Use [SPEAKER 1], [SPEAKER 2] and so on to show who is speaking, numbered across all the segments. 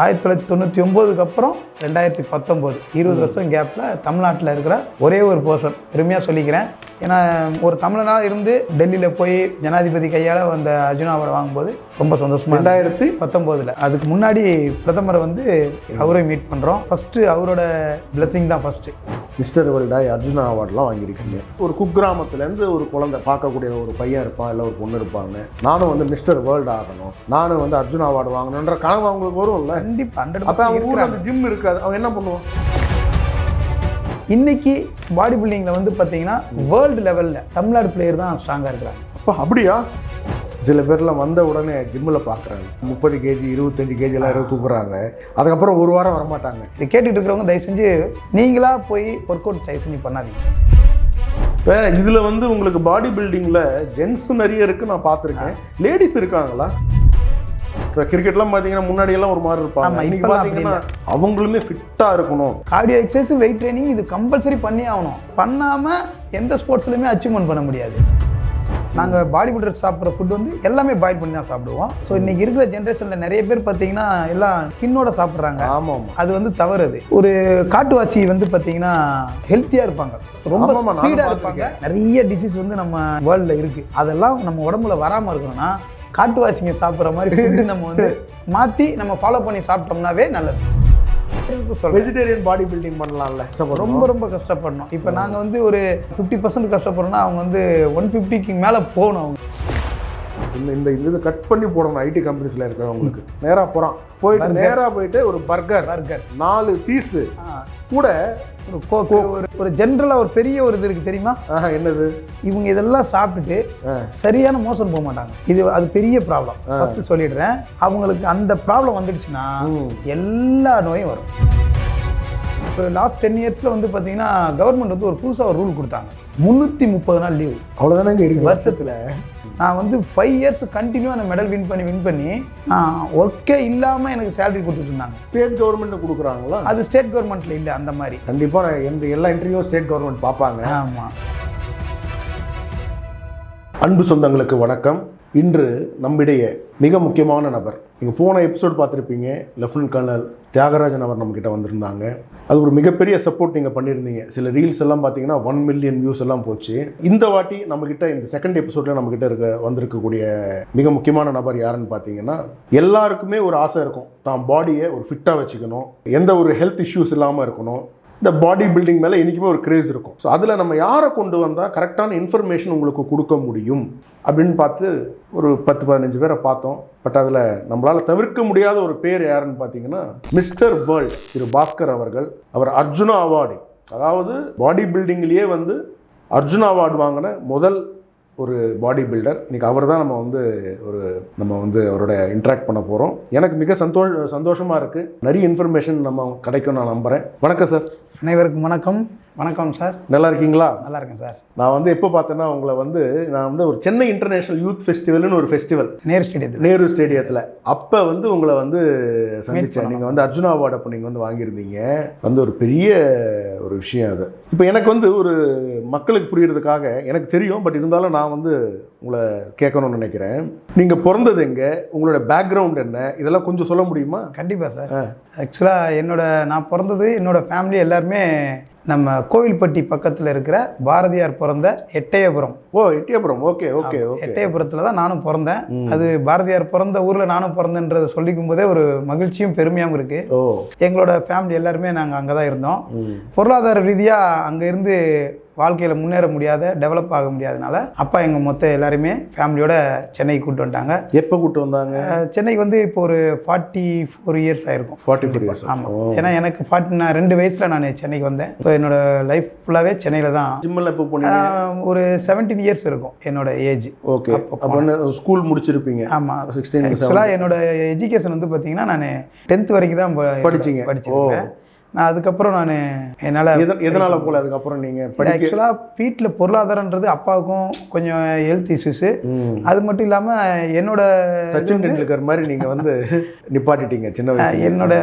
[SPEAKER 1] 1999க்கு அப்புறம் 2019 20 வருஷம் கேப்பில் தமிழ்நாட்டில் இருக்கிற ஒரே ஒரு பர்சன், பெருமையாக சொல்லிக்கிறேன். ஏன்னா ஒரு தமிழனாக இருந்து டெல்லியில் போய் ஜனாதிபதி கையால் அந்த அர்ஜுனா அவார்டு வாங்கும்போது ரொம்ப சந்தோஷமாக. 2019 அதுக்கு முன்னாடி பிரதமரை வந்து அவரை மீட் பண்ணுறோம். ஃபஸ்ட்டு அவரோட பிளெஸிங் தான் ஃபஸ்ட்டு.
[SPEAKER 2] மிஸ்டர் வேர்ல்டாக அர்ஜுனா அவார்டெலாம் வாங்கியிருக்கீங்க. ஒரு குக்கிராமத்துலேருந்து ஒரு குழந்தை பார்க்கக்கூடிய ஒரு பையன் இருப்பான், இல்லை ஒரு பொண்ணு இருப்பாங்க. நானும் வந்து மிஸ்டர் வேர்ல்டு ஆகணும், நானும் வந்து அர்ஜுனா அவார்டு வாங்கணுன்ற கனவு அவங்களுக்கு வரும் இல்லை?
[SPEAKER 1] கண்டிப்பாக 100%.
[SPEAKER 2] அப்போ அவங்க ஊரில் அந்த ஜிம் இருக்காது, அவன் என்ன பண்ணுவான்?
[SPEAKER 1] இன்னைக்கு பாடி பில்டிங்கில் வந்து பார்த்தீங்கன்னா வேர்ல்டு லெவலில் தமிழ்நாடு பிளேயர் தான் ஸ்ட்ராங்காக இருக்கிறாங்க.
[SPEAKER 2] அப்போ அப்படியா? சில பேர்லாம் வந்த உடனே ஜிம்மில் பார்க்குறாங்க 30 கேஜி 25 கேஜிலாம் தூக்குறாங்க, அதுக்கப்புறம் ஒரு வாரம் வரமாட்டாங்க.
[SPEAKER 1] இதை கேட்டுட்டு இருக்கிறவங்க தயவு செஞ்சு நீங்களாக போய் ஒர்க் அவுட் தயவு செஞ்சு பண்ணாதீங்க.
[SPEAKER 2] இப்போ இதில் வந்து உங்களுக்கு பாடி பில்டிங்கில் ஜென்ஸ் நிறைய இருக்குது, நான் பார்த்துருக்கேன். லேடிஸ் இருக்காங்களா? இப்போ கிரிக்கெட்லாம் பார்த்தீங்கன்னா முன்னாடியெல்லாம் ஒரு மாதிரி இருப்பாங்க, இன்னைக்கு பார்த்தீங்கன்னா அவங்களுமே ஃபிட்டாக இருக்கணும்.
[SPEAKER 1] கார்டியோ எக்ஸசைஸ், வெயிட் ட்ரைனிங் இது கம்பல்சரி பண்ணி ஆகணும். பண்ணாமல் எந்த ஸ்போர்ட்ஸ்லையுமே அச்சீவ்மெண்ட் பண்ண முடியாது. நாங்கள் பாடி பில்டர்ஸ் சாப்பிட்ற ஃபுட் வந்து எல்லாமே பாயில் பண்ணி தான் சாப்பிடுவோம். ஸோ இன்றைக்கி இருக்கிற ஜென்ரேஷனில் நிறைய பேர் பார்த்தீங்கன்னா எல்லாம் ஸ்கின்னோட சாப்பிட்றாங்க.
[SPEAKER 2] ஆமாம்,
[SPEAKER 1] அது வந்து தவறுது. ஒரு காட்டுவாசி வந்து பார்த்தீங்கன்னா ஹெல்த்தியாக இருப்பாங்க, ரொம்ப ஸ்பீடாக இருப்பாங்க. நிறைய டிசீஸ் வந்து நம்ம வேர்ல்டில் இருக்குது. அதெல்லாம் நம்ம உடம்புல வராமல் இருக்கணும்னா காட்டுவாசிங்க சாப்பிட்ற மாதிரி ஃபுட்டு நம்ம வந்து மாற்றி நம்ம ஃபாலோ பண்ணி சாப்பிட்டோம்னாவே நல்லது.
[SPEAKER 2] வெஜிடேரியன் பாடி பில்டிங் பண்ணலாம்ல?
[SPEAKER 1] ரொம்ப ரொம்ப கஷ்டப்படணும். இப்போ நாங்கள் வந்து ஒரு 50% கஷ்டப்படுறோம்னா அவங்க வந்து 150க்கு மேலே போகணும். அவங்க
[SPEAKER 2] இந்த இது கட் பண்ணி போடணும். ஐடி கம்பெனிஸில் இருக்கிறவங்களுக்கு நேராக போகிறான், போயிட்டு நேராக போயிட்டு ஒரு பர்கர் 4 பீஸு கூட
[SPEAKER 1] ஒரு கோக்கு, ஒரு ஜென்ரலாக ஒரு பெரிய ஒரு இது இருக்குது தெரியுமா?
[SPEAKER 2] என்னது?
[SPEAKER 1] இவங்க இதெல்லாம் சாப்பிட்டுட்டு சரியான மோஷன் போக மாட்டாங்க. அது பெரிய ப்ராப்ளம். ஃபஸ்ட்டு சொல்லிடுறேன், அவங்களுக்கு அந்த ப்ராப்ளம் வந்துடுச்சுன்னா எல்லா நோயும் வரும். இப்போ லாஸ்ட் 10 இயர்ஸில் வந்து பார்த்தீங்கன்னா கவர்மெண்ட் வந்து ஒரு புதுசாக ஒரு ரூல் கொடுத்தாங்க, 330 நாள் லீவு.
[SPEAKER 2] அவ்வளோதானே இங்கே இருக்குது
[SPEAKER 1] வருஷத்தில். நான் வந்து 5 இயர்ஸ் கண்டினியூ அந்த மெடல் வின் பண்ணி நான் ஒர்க்கே இல்லாமல் எனக்கு சேலரி கொடுத்துட்டு இருந்தாங்க.
[SPEAKER 2] ஸ்டேட் கவர்மெண்ட்டு கொடுக்குறாங்களா?
[SPEAKER 1] அது ஸ்டேட் கவர்மெண்ட்டில் இல்லை. அந்த மாதிரி
[SPEAKER 2] கண்டிப்பாக எல்லா இன்டர்வியூ ஸ்டேட் கவர்மெண்ட் பார்ப்பாங்க.
[SPEAKER 1] ஆமாம்.
[SPEAKER 2] அன்பு சொந்தங்களுக்கு வணக்கம். இன்று நம்மிடையே மிக முக்கியமான நபர். நீங்கள் போன எபிசோட் பார்த்துருப்பீங்க, லெஃப்டினன்ட் கர்னல் தியாகராஜன் அவர் நம்மக்கிட்ட வந்திருந்தாங்க. அது ஒரு மிகப்பெரிய சப்போர்ட் நீங்கள் பண்ணியிருந்தீங்க. சில ரீல்ஸ் எல்லாம் பார்த்தீங்கன்னா 1 மில்லியன் வியூஸ் எல்லாம் போச்சு. இந்த வாட்டி நம்மக்கிட்ட இந்த செகண்ட் எபிசோடில் நம்மக்கிட்ட வந்திருக்கக்கூடிய மிக முக்கியமான நபர் யாருன்னு பார்த்தீங்கன்னா, எல்லாருக்குமே ஒரு ஆசை இருக்கும், தான் பாடியை ஒரு ஃபிட்டாக வச்சுக்கணும், எந்த ஒரு ஹெல்த் இஷ்யூஸ் இல்லாமல் இருக்கணும். இந்த பாடி பில்டிங் மேலே என்றைக்குமே ஒரு கிரேஸ் இருக்கும். ஸோ அதில் நம்ம யாரை கொண்டு வந்தால் கரெக்டான இன்ஃபர்மேஷன் உங்களுக்கு கொடுக்க முடியும் அப்படின்னு பார்த்து ஒரு 10-15 பேரை பார்த்தோம். பட் அதில் நம்மளால் தவிர்க்க முடியாத ஒரு பேர் யாருன்னு பார்த்தீங்கன்னா மிஸ்டர் வேர்ல்ட் திரு பாஸ்கர் அவர்கள். அவர் அர்ஜுனா அவார்டு, அதாவது பாடி பில்டிங்லேயே வந்து அர்ஜுனா அவார்டு வாங்கின முதல் ஒரு பாடி பில்டர். இன்றைக்கி அவர் தான் நம்ம வந்து அவரோட இன்ட்ராக்ட் பண்ண போகிறோம். எனக்கு மிக சந்தோஷமாக இருக்குது. நிறைய இன்ஃபர்மேஷன் நம்ம கிடைக்கும் நான் நம்புகிறேன். வணக்கம் சார்.
[SPEAKER 1] அனைவருக்கும் வணக்கம். வணக்கம் சார்.
[SPEAKER 2] நல்லா இருக்கீங்களா?
[SPEAKER 1] நல்லா இருக்கேன் சார்.
[SPEAKER 2] நான் வந்து எப்போ பார்த்தேன்னா உங்களை வந்து நான் வந்து ஒரு சென்னை இன்டர்நேஷ்னல் யூத் ஃபெஸ்டிவல்னு ஒரு ஃபெஸ்டிவல் நேரு ஸ்டேடியத்தில் அப்போ வந்து உங்களை வந்து சந்தித்தேன். நீங்கள் வந்து அர்ஜுனா அவார்டு அப்போ நீங்கள் வந்து வாங்கியிருந்தீங்க. வந்து ஒரு பெரிய ஒரு விஷயம் அது. இப்போ எனக்கு வந்து ஒரு மக்களுக்கு புரியறதுக்காக எனக்கு தெரியும், பட் இருந்தாலும் நான் வந்து உங்களை கேட்கணும்னு நினைக்கிறேன். நீங்கள் பிறந்தது எங்கே, உங்களோட பேக்ரவுண்ட் என்ன, இதெல்லாம் கொஞ்சம் சொல்ல முடியுமா?
[SPEAKER 1] கண்டிப்பாக சார். ஆக்சுவலாக நான் பிறந்தது, என்னோட ஃபேமிலி எல்லாருமே நம்ம கோவில்பட்டி பக்கத்தில் இருக்கிற பாரதியார் பிறந்த எட்டயபுரம்.
[SPEAKER 2] எட்டயபுரம். ஓகே.
[SPEAKER 1] எட்டயபுரத்தில் தான் நானும் பிறந்தேன். அது பாரதியார் பிறந்த ஊரில் நானும் பிறந்தேன்றதை சொல்லிக்கும் போதே ஒரு மகிழ்ச்சியும் பெருமையாகவும் இருக்குது. எங்களோட ஃபேமிலி எல்லாருமே நாங்கள் அங்கே தான் இருந்தோம். பொருளாதார ரீதியாக அங்கே இருந்து வாழ்க்கையில் முன்னேற முடியாத, டெவலப் ஆக முடியாதனால அப்பா எங்கள் மொத்த எல்லாருமே ஃபேமிலியோட சென்னைக்கு கூப்பிட்டு வந்துட்டாங்க.
[SPEAKER 2] எப்போ கூப்பிட்டு வந்தாங்க?
[SPEAKER 1] சென்னைக்கு வந்து இப்போ ஒரு 44 இயர்ஸ் ஆயிருக்கும்.
[SPEAKER 2] 44 இயர்ஸ்.
[SPEAKER 1] ஆமாம். ஏன்னா எனக்கு 2 வயசில் நான் சென்னைக்கு வந்தேன். ஸோ என்னோட லைஃப் ஃபுல்லாகவே சென்னையில் தான்.
[SPEAKER 2] ஜிம்மில் எப்போ போனீங்க?
[SPEAKER 1] ஒரு 17 இயர்ஸ் இருக்கும் என்னோட ஏஜ்.
[SPEAKER 2] ஓகே. அப்போ ஸ்கூல் முடிச்சிருப்பீங்க?
[SPEAKER 1] ஆமாம். 16. ஆக்சுவலாக என்னோட எஜுகேஷன் வந்து பார்த்தீங்கன்னா நான் 10th வரைக்கும் தான் படிச்சிருக்கேன். நான் அதுக்கப்புறம் என்னால்
[SPEAKER 2] எதனால் போல அதுக்கப்புறம் நீங்கள்
[SPEAKER 1] ஆக்சுவலாக வீட்டில் பொருளாதாரன்றது அப்பாவுக்கும் கொஞ்சம் ஹெல்த் இஷ்யூஸு. அது மட்டும் இல்லாமல் என்னோட
[SPEAKER 2] சச்சின் டெண்டுல்கர் மாதிரி நீங்கள் வந்து நிப்பாட்டிட்டீங்க சின்ன வயசு.
[SPEAKER 1] என்னோட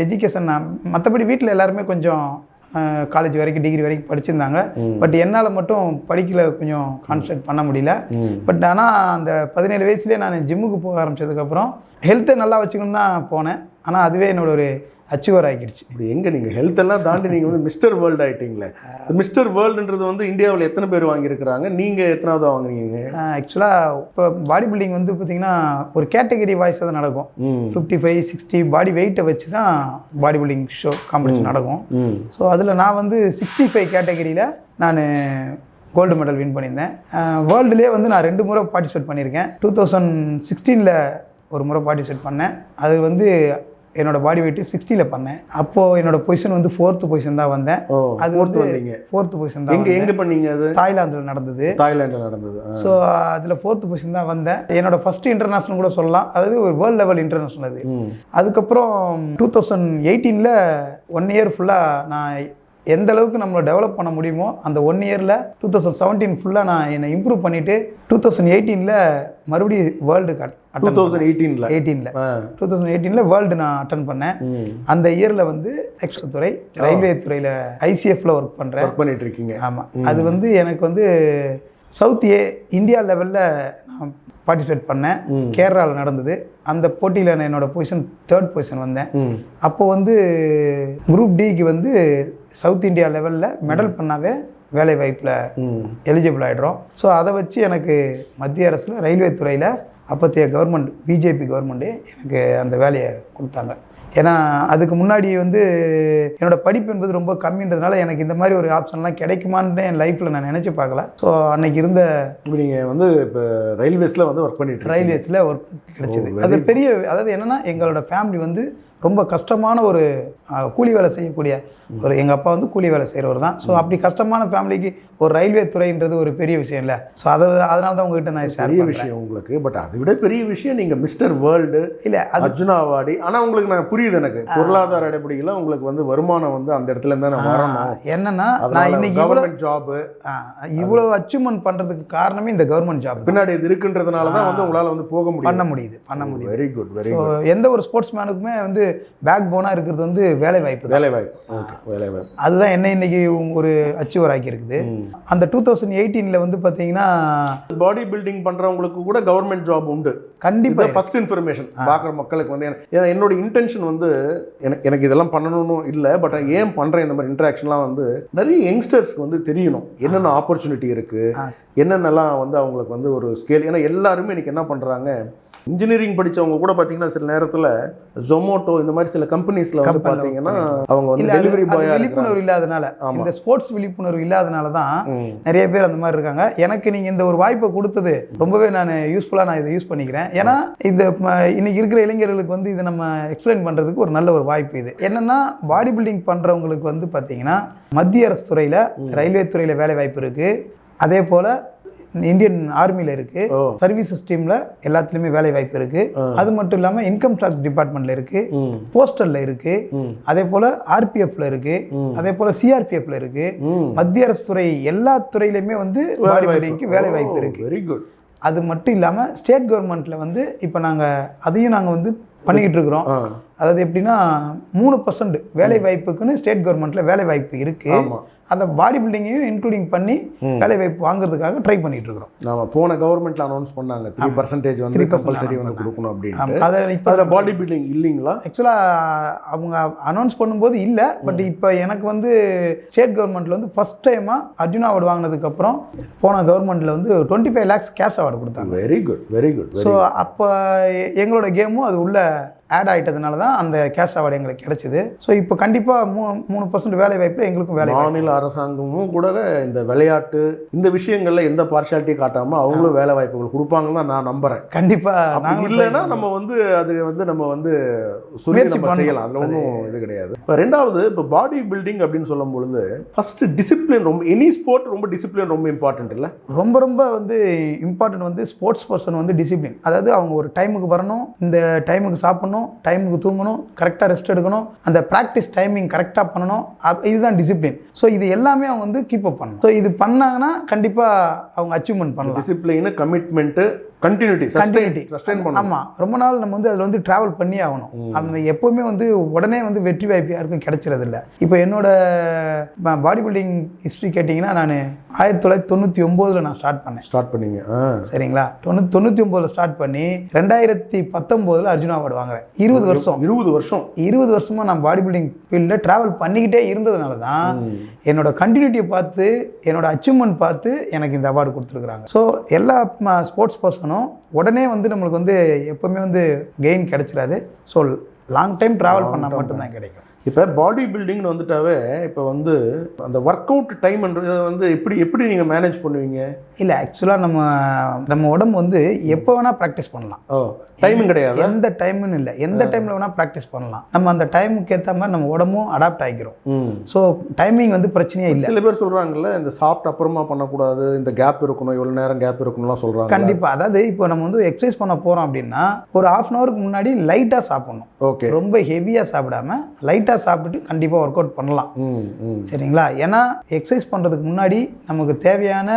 [SPEAKER 1] எஜுகேஷன் மற்றபடி வீட்டில் எல்லாருமே கொஞ்சம் காலேஜ் வரைக்கும், டிகிரி வரைக்கும் படிச்சிருந்தாங்க. பட் என்னால் மட்டும் படிக்கல, கொஞ்சம் கான்சன்ட்ரேட் பண்ண முடியல. பட் ஆனால் அந்த 17 வயசுலேயே நான் ஜிம்முக்கு போக ஆரம்பித்ததுக்கப்புறம் ஹெல்த்தை நல்லா வச்சுக்கணுன்னு தான் போனேன். ஆனால் அதுவே என்னோட ஒரு அச்சீவர் ஆகிடுச்சு.
[SPEAKER 2] இப்படி எங்கே நீங்கள் ஹெல்த் எல்லாம் தாண்டி நீங்கள் வந்து மிஸ்டர் வேர்ல்டு ஆகிட்டீங்களே. மிஸ்டர் வேர்ல்டுன்றது வந்து இந்தியாவில் எத்தனை பேர் வாங்கியிருக்கிறாங்க, நீங்கள் எத்தனாவது வாங்குறீங்க?
[SPEAKER 1] ஆக்சுவலாக இப்போ பாடி பில்டிங் வந்து பார்த்தீங்கன்னா ஒரு கேட்டகரி வாய்ஸாக தான் நடக்கும். 55, 60 பாடி வெயிட்டை வச்சு தான் பாடி பில்டிங் ஷோ காம்படிஷன் நடக்கும். ஸோ அதில் நான் வந்து 65 கேட்டகரியில் நான் கோல்டு மெடல் வின் பண்ணியிருந்தேன். வேர்ல்டுலேயே வந்து நான் 2 முறை பார்ட்டிசிபேட் பண்ணியிருக்கேன். 2016 ஒரு முறை பார்ட்டிசிபேட் பண்ணேன். அது வந்து என்னோட பாடி வெயிட் 60 பண்ணேன். அப்போது என்னோட பொசிஷன் வந்து 4th பொசிஷன் தான் வந்தேன். அது வந்து 4th பொசிஷன் தான்.
[SPEAKER 2] எங்கே பண்ணீங்க? அது
[SPEAKER 1] தாய்லாந்தில் நடந்தது. ஸோ அதில் 4th பொசிஷன் தான் வந்தேன். என்னோட ஃபர்ஸ்ட் இன்டர்நேஷனல் கூட சொல்லலாம். அதாவது ஒரு வேர்ல்டு லெவல் இன்டர்நேஷனல் அது. அதுக்கப்புறம் 2018 1 இயர் ஃபுல்லாக நான் எந்த அளவுக்கு நம்மளை டெவலப் பண்ண முடியுமோ அந்த 1 இயரில் 2017 ஃபுல்லாக நான் என்னை இம்ப்ரூவ் பண்ணிவிட்டு 2018 மறுபடியும் வேர்ல்டு 2018 வேர்ல்டு நான் அட்டன் பண்ணேன். அந்த இயரில் வந்து எக்ஸ்ட்ரா துறை ரயில்வே துறையில் ICFல ஒர்க் பண்ணிட்டு இருக்கீங்க. ஆமாம், அது வந்து எனக்கு வந்து சவுத் இந்தியா லெவலில் நான் பார்ட்டிசிபேட் பண்ணேன். கேரளாவில் நடந்தது. அந்த போட்டியில் நான் என்னோடய பொசிஷன் 3rd பொசிஷன் வந்தேன். அப்போது வந்து குரூப் டிக்கு வந்து சவுத் இந்தியா லெவலில் மெடல் பண்ணாவே வேலை வாய்ப்பில் எலிஜிபிள் ஆகிடுறோம். ஸோ அதை வச்சு எனக்கு மத்திய அரசில் ரயில்வே துறையில் அப்போத்தைய கவர்மெண்ட் பிஜேபி கவர்மெண்ட்டு எனக்கு அந்த வேலையை கொடுத்தாங்க. ஏன்னா அதுக்கு முன்னாடி வந்து என்னோடய படிப்பு என்பது ரொம்ப கம்மின்றதுனால எனக்கு இந்த மாதிரி ஒரு ஆப்ஷன்லாம் கிடைக்குமான்னு என் லைஃப்பில் நான் நினச்சி பார்க்கல. ஸோ அன்னைக்கு இருந்த
[SPEAKER 2] நீங்கள் வந்து இப்போ ரயில்வேஸில் வந்து ஒர்க் பண்ணிட்டு
[SPEAKER 1] ரயில்வேஸில் ஒர்க் கிடைச்சிது. அது பெரிய, அதாவது என்னென்னா எங்களோட ஃபேமிலி வந்து ரொம்ப கஷ்டமான ஒரு கூலி வேலை செய்யக்கூடிய ஒரு, எங்கள் அப்பா வந்து கூலி வேலை செய்கிறவர் தான். ஸோ அப்படி கஷ்டமான ஃபேமிலிக்கு ஒரு ரயில்வே துறைன்றது ஒரு பெரிய விஷயம் இல்லை. ஸோ அதனால தான் உங்ககிட்ட நான்
[SPEAKER 2] பெரிய விஷயம் உங்களுக்கு. பட் அதை விட பெரிய விஷயம் நீங்கள் மிஸ்டர் வேர்ல்டு இல்லை அர்ஜுனா அவார்டு. ஆனால் உங்களுக்கு நான் புரியுது, எனக்கு பொருளாதார அடிப்படையில் உங்களுக்கு வந்து வருமானம் வந்து அந்த இடத்துல இருந்தால் நான் வரணும்.
[SPEAKER 1] என்னன்னா நான் இன்னைக்கு கவர்மெண்ட் ஜாபு இவ்வளோ அச்சீவ்மெண்ட் பண்ணுறதுக்கு காரணமே இந்த கவர்மெண்ட் ஜாப்
[SPEAKER 2] பின்னாடி இது இருக்குன்றதுனால தான் வந்து உங்களால் வந்து போக முடியும்,
[SPEAKER 1] பண்ண முடியுது.
[SPEAKER 2] Very good, very good.
[SPEAKER 1] எந்த ஒரு ஸ்போர்ட்ஸ் மேனுக்குமே வந்து பேக் போனாக இருக்கிறது வந்து வேலை வாய்ப்பு. அதுதான் என்ன இன்னைக்கு ஒரு அச்சீவர் ஆக்கி இருக்குது. அந்த 2018 வந்து பார்த்தீங்கன்னா
[SPEAKER 2] பாடி பில்டிங் பண்றவங்களுக்கு கூட கவர்மெண்ட் ஜாப் உண்டு.
[SPEAKER 1] கண்டிப்பாக
[SPEAKER 2] ஃபர்ஸ்ட் இன்ஃபர்மேஷன் பார்க்குற மக்களுக்கு வந்து என்னோட இன்டென்ஷன் வந்து எனக்கு இதெல்லாம் பண்ணணும்னு இல்லை, பட் ஏன் பண்ணுறேன் இந்த மாதிரி இன்ட்ராக்ஷன்லாம் வந்து நிறைய யங்ஸ்டர்ஸ்க்கு வந்து தெரியணும் என்னென்ன ஆப்பர்ச்சுனிட்டி இருக்குது, என்னென்னலாம் வந்து அவங்களுக்கு வந்து ஒரு ஸ்கேல். ஏன்னா எல்லாருமே இன்னைக்கு என்ன பண்ணுறாங்க, இன்ஜினியரிங் படித்தவங்க கூட பார்த்தீங்கன்னா சில நேரத்தில் ஜொமோட்டோ இந்த மாதிரி சில கம்பெனிஸில் வந்து பார்த்தீங்கன்னா அவங்க வந்து டெலிவரி பாய்.
[SPEAKER 1] விழிப்புணர்வு இல்லாதனால, இந்த ஸ்போர்ட்ஸ் விழிப்புணர்வு இல்லாதனால தான் நிறைய பேர் அந்த மாதிரி இருக்காங்க. எனக்கு நீங்கள் இந்த ஒரு வாய்ப்பை கொடுத்தது ரொம்பவே நான் யூஸ்ஃபுல்லாக நான் இதை யூஸ் பண்ணிக்கிறேன். ஏன்னா இந்த இன்னைக்கு இருக்கிற இளைஞர்களுக்கு வந்து இதை நம்ம எக்ஸ்பிளைன் பண்ணுறதுக்கு ஒரு நல்ல ஒரு வாய்ப்பு. இது என்னென்னா பாடி பில்டிங் பண்ணுறவங்களுக்கு வந்து பார்த்தீங்கன்னா மத்திய அரசு துறையில் ரயில்வே துறையில் வேலை வாய்ப்பு இருக்குது. அதே போல் இந்தியன் ஆர்மியில் இருக்குது, சர்வீஸ் ஸ்டீமில் எல்லாத்துலேயுமே வேலை வாய்ப்பு இருக்குது. அது மட்டும் இல்லாமல் இன்கம் டேக்ஸ் டிபார்ட்மெண்ட்டில் இருக்குது, போஸ்டலில் இருக்குது, அதே போல் RPFல இருக்குது, அதே போல் CRPFல இருக்குது. மத்திய அரசு துறை எல்லா துறையிலையுமே வந்து பாடி பில்டிங்க்கு வேலை வாய்ப்பு இருக்குது.
[SPEAKER 2] Very good.
[SPEAKER 1] அது மட்டும் இல்லாமல் ஸ்டேட் கவர்மெண்ட்டில் வந்து இப்போ அதையும் நாங்கள் வந்து பண்ணிக்கிட்டு இருக்கிறோம். அதாவது எப்படின்னா 3% வேலை வாய்ப்புக்குன்னு ஸ்டேட் கவர்மெண்ட்டில் வேலை வாய்ப்பு இருக்குது. அந்த பாடி பில்டிங்கையும் இன்க்ளூடிங் பண்ணி வேலை வாய்ப்பு வாங்குறதுக்காக ட்ரை பண்ணிட்டு இருக்கிறோம்.
[SPEAKER 2] நாம போன கவர்மெண்ட்ல அனௌன்ஸ் பண்ணாங்க 3% வந்து கம்பல்சரி வந்து கொடுக்கணும் அப்படின்னு. அது பாடி பில்டிங் இல்லைங்களா?
[SPEAKER 1] ஆக்சுவலா அவங்க அனௌன்ஸ் பண்ணும்போது இல்லை, பட் இப்போ எனக்கு வந்து ஸ்டேட் கவர்மெண்ட்ல வந்து ஃபர்ஸ்ட் டைமா அர்ஜுனா அவார்டு வாங்கினதுக்கு அப்புறம் போன கவர்மெண்ட்ல வந்து 25 lakhs கேஷ் அவார்டு கொடுத்தாங்க.
[SPEAKER 2] Very good, very good.
[SPEAKER 1] So அப்போ எங்களோட கேமும் அது உள்ள ஆட் ஆகிட்டதுனால தான் அந்த கேஷ் அவார்டு எங்களுக்கு கிடைச்சிது. ஸோ இப்போ கண்டிப்பாக 3% வேலை வாய்ப்பில் எங்களுக்கும் வேலை.
[SPEAKER 2] மாநில அரசாங்கமும் கூட இந்த விளையாட்டு இந்த விஷயங்களில் எந்த பார்ஷாலிட்டியும் காட்டாமல் அவங்களும் வேலை வாய்ப்புகள் கொடுப்பாங்கன்னு தான் நான் நம்புகிறேன்.
[SPEAKER 1] கண்டிப்பாக நாங்கள்
[SPEAKER 2] இல்லைன்னா நம்ம வந்து அது வந்து நம்ம வந்து முயற்சி செய்யலாம், அதில் ஒன்றும் இது கிடையாது. இப்போ ரெண்டாவது, இப்போ பாடி பில்டிங் அப்படின்னு சொல்லும் பொழுது ஃபஸ்ட்டு டிசிப்ளின் ரொம்ப, எனி ஸ்போர்ட் ரொம்ப டிசிப்ளின் ரொம்ப இம்பார்ட்டன்ட் இல்லை?
[SPEAKER 1] ரொம்ப ரொம்ப வந்து இம்பார்ட்டன்ட் வந்து ஸ்போர்ட்ஸ் பர்சன் வந்து டிசிப்ளின். அதாவது அவங்க ஒரு டைமுக்கு வரணும், இந்த டைமுக்கு சாப்பிடணும், டைமுக்கு தூங்கணும், கரெக்டாக ரெஸ்ட் எடுக்கணும், அந்த ப்ராக்டிஸ் டைமிங் கரெக்டாக பண்ணணும். இதுதான் டிசிப்ளின். ஸோ இது எல்லாமே அவங்க வந்து கீப் அப் பண்ணணும். ஸோ இது பண்ணாங்கன்னா கண்டிப்பாக அவங்க அச்சீவ்மெண்ட் பண்ணலாம்.
[SPEAKER 2] டிசிப்ளின், கமிட்மெண்ட்டு, கண்டினியூட்டி சஸ்டெயின் பண்ணணும்.
[SPEAKER 1] ஆமாம், ரொம்ப நாள் நம்ம வந்து அதில் வந்து ட்ராவல் பண்ணி ஆகணும். நம்ம எப்போவுமே வந்து உடனே வந்து வெற்றி வாய்ப்பு யாருக்கும் கிடைச்சிறதில்ல. இப்போ என்னோட பாடி பில்டிங் ஹிஸ்ட்ரி கேட்டிங்கன்னா, நான் 1999 நான் ஸ்டார்ட் பண்ணீங்க. சரிங்களா, 99 ஸ்டார்ட் பண்ணி 2019 அர்ஜுனா அவார்டு வாங்குறேன். 20 வருஷமா நான் பாடி பில்டிங் ஃபீல்டில் ட்ராவல் பண்ணிக்கிட்டே இருந்ததுனால தான் என்னோட கண்டினியூட்டியை பார்த்து, என்னோட அச்சீவ்மெண்ட் பார்த்து எனக்கு இந்த அவார்டு கொடுத்துருக்குறாங்க. ஸோ எல்லா ஸ்போர்ட்ஸ் பர்சனும் உடனே வந்து நம்மளுக்கு வந்து எப்போவுமே வந்து கெயின் கிடைச்சிடாது. ஸோ லாங் டைம் ட்ராவல் பண்ணால் மட்டும்தான் கிடைக்கும்.
[SPEAKER 2] இப்போ பாடி பில்டிங்னு வந்துட்டாவே இப்போ வந்து அந்த ஒர்க் அவுட் டைம்ன்றது வந்து எப்படி நீங்கள் மேனேஜ் பண்ணுவீங்க?
[SPEAKER 1] இல்லை, ஆக்சுவலாக நம்ம உடம்பு வந்து எப்போ வேணால் ப்ராக்டிஸ் பண்ணலாம்.
[SPEAKER 2] டைமிங் கிடையாது,
[SPEAKER 1] எந்த டைம்னு இல்லை, எந்த டைமில் வேணால் ப்ராக்டிஸ் பண்ணலாம். நம்ம அந்த டைமுக்கு ஏற்ற மாதிரி நம்ம உடம்பும் அடாப்ட் ஆகிக்கிறோம். ஸோ டைமிங் வந்து பிரச்சனையே இல்லை.
[SPEAKER 2] சில பேர் சொல்கிறாங்கல்ல, இந்த சாப்பிட்டு அப்புறமா பண்ணக்கூடாது, இந்த கேப் இருக்கணும், இவ்வளோ நேரம் கேப் இருக்கணும்லாம் சொல்கிறாங்க.
[SPEAKER 1] கண்டிப்பாக. அதாவது இப்போ நம்ம வந்து எக்ஸசைஸ் பண்ண போகிறோம் அப்படின்னா ஒரு 1/2 hourக்கு முன்னாடி லைட்டாக சாப்பிடணும்.
[SPEAKER 2] ஓகே,
[SPEAKER 1] ரொம்ப ஹெவியாக சாப்பிடாம லைட்டாக சாப்பிட்டுட்டு கண்டிப்பாக ஒர்க் அவுட் பண்ணலாம். சரிங்களா, ஏன்னா எக்ஸசைஸ் பண்ணுறதுக்கு முன்னாடி நமக்கு தேவையான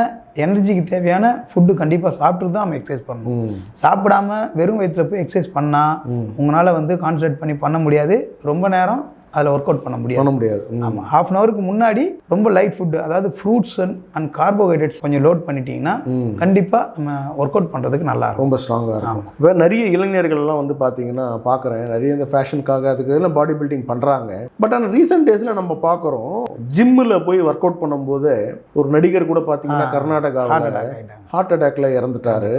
[SPEAKER 1] எனர்ஜிக்கு தேவையான ஃபுட்டு கண்டிப்பாக சாப்பிட்டு தான் நம்ம எக்ஸசைஸ் பண்ணணும். சாப்பிடாம வெறும் வயிற்றில் போய் எக்ஸசைஸ் பண்ணால் உங்களால் வந்து கான்சன்ட்ரேட் பண்ணி பண்ண முடியாது, ரொம்ப நேரம் அதில் ஒர்க் அவுட் பண்ண முடியாது. ஆமாம், 1/2 hourக்கு முன்னாடி ரொம்ப லைட் ஃபுட்டு, அதாவது ஃப்ரூட்ஸ் அண்ட் கார்போஹைட்ரேட்ஸ் கொஞ்சம் லோட் பண்ணிட்டீங்கன்னா கண்டிப்பாக நம்ம ஒர்க் அவுட் பண்ணுறதுக்கு நல்லா இருக்கும்,
[SPEAKER 2] ரொம்ப ஸ்ட்ராங்காக இருக்கும். இப்போ நிறைய இளைஞர்கள்லாம் வந்து பார்த்தீங்கன்னா பார்க்குறேன், நிறைய இந்த ஃபேஷனுக்காக அதுக்கு எல்லாம் பாடி பில்டிங் பண்ணுறாங்க. பட் ஆனால் ரீசெண்ட் டேஸில் நம்ம பார்க்குறோம், ஜிம்மில் போய் ஒர்க் அவுட் பண்ணும்போது ஒரு நடிகர் கூட பார்த்தீங்கன்னா கர்நாடகாவில் ஹார்ட் அட்டாக்ல இறந்துட்டாரு.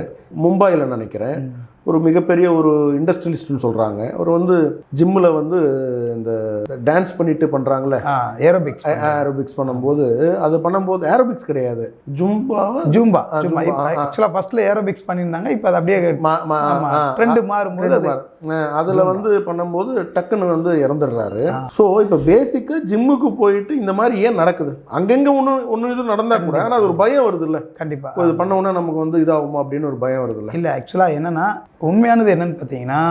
[SPEAKER 2] மும்பையில் நினைக்கிறேன் ஒரு மிகப்பெரிய ஒரு இண்டஸ்ட்ரியலிஸ்ட்னு சொல்கிறாங்க. அவர் வந்து ஜிம்மில் வந்து இந்த டான்ஸ் பண்ணிட்டு பண்ணுறாங்களே, ஏரோபிக்ஸ் பண்ணும்போது, அது பண்ணும்போது ஏரோபிக்ஸ் கிடையாது, ஜூம்பா.
[SPEAKER 1] ஆக்சுவலாக ஃபர்ஸ்ட்ல ஏரோபிக்ஸ் பண்ணியிருந்தாங்க, இப்போ அது அப்படியே ட்ரெண்ட் மாறும்போது
[SPEAKER 2] அதில் வந்து பண்ணும்போது டக்குன்னு வந்து இறந்துடுறாரு. ஸோ இப்போ பேசிக்காக ஜிம்முக்கு போயிட்டு இந்த மாதிரி ஏன் நடக்குது? அங்கங்கே ஒன்று இது நடந்தால் கூட ஆனால் அது ஒரு பயம் வருது இல்லை?
[SPEAKER 1] கண்டிப்பாக
[SPEAKER 2] இது பண்ண உடனே நமக்கு வந்து இதாகுமா அப்படின்னு ஒரு பயம் வருது இல்லை?
[SPEAKER 1] இல்லை, ஆக்சுவலாக என்னென்னா உண்மையானது என்னன்னு பார்த்தீங்கன்னா,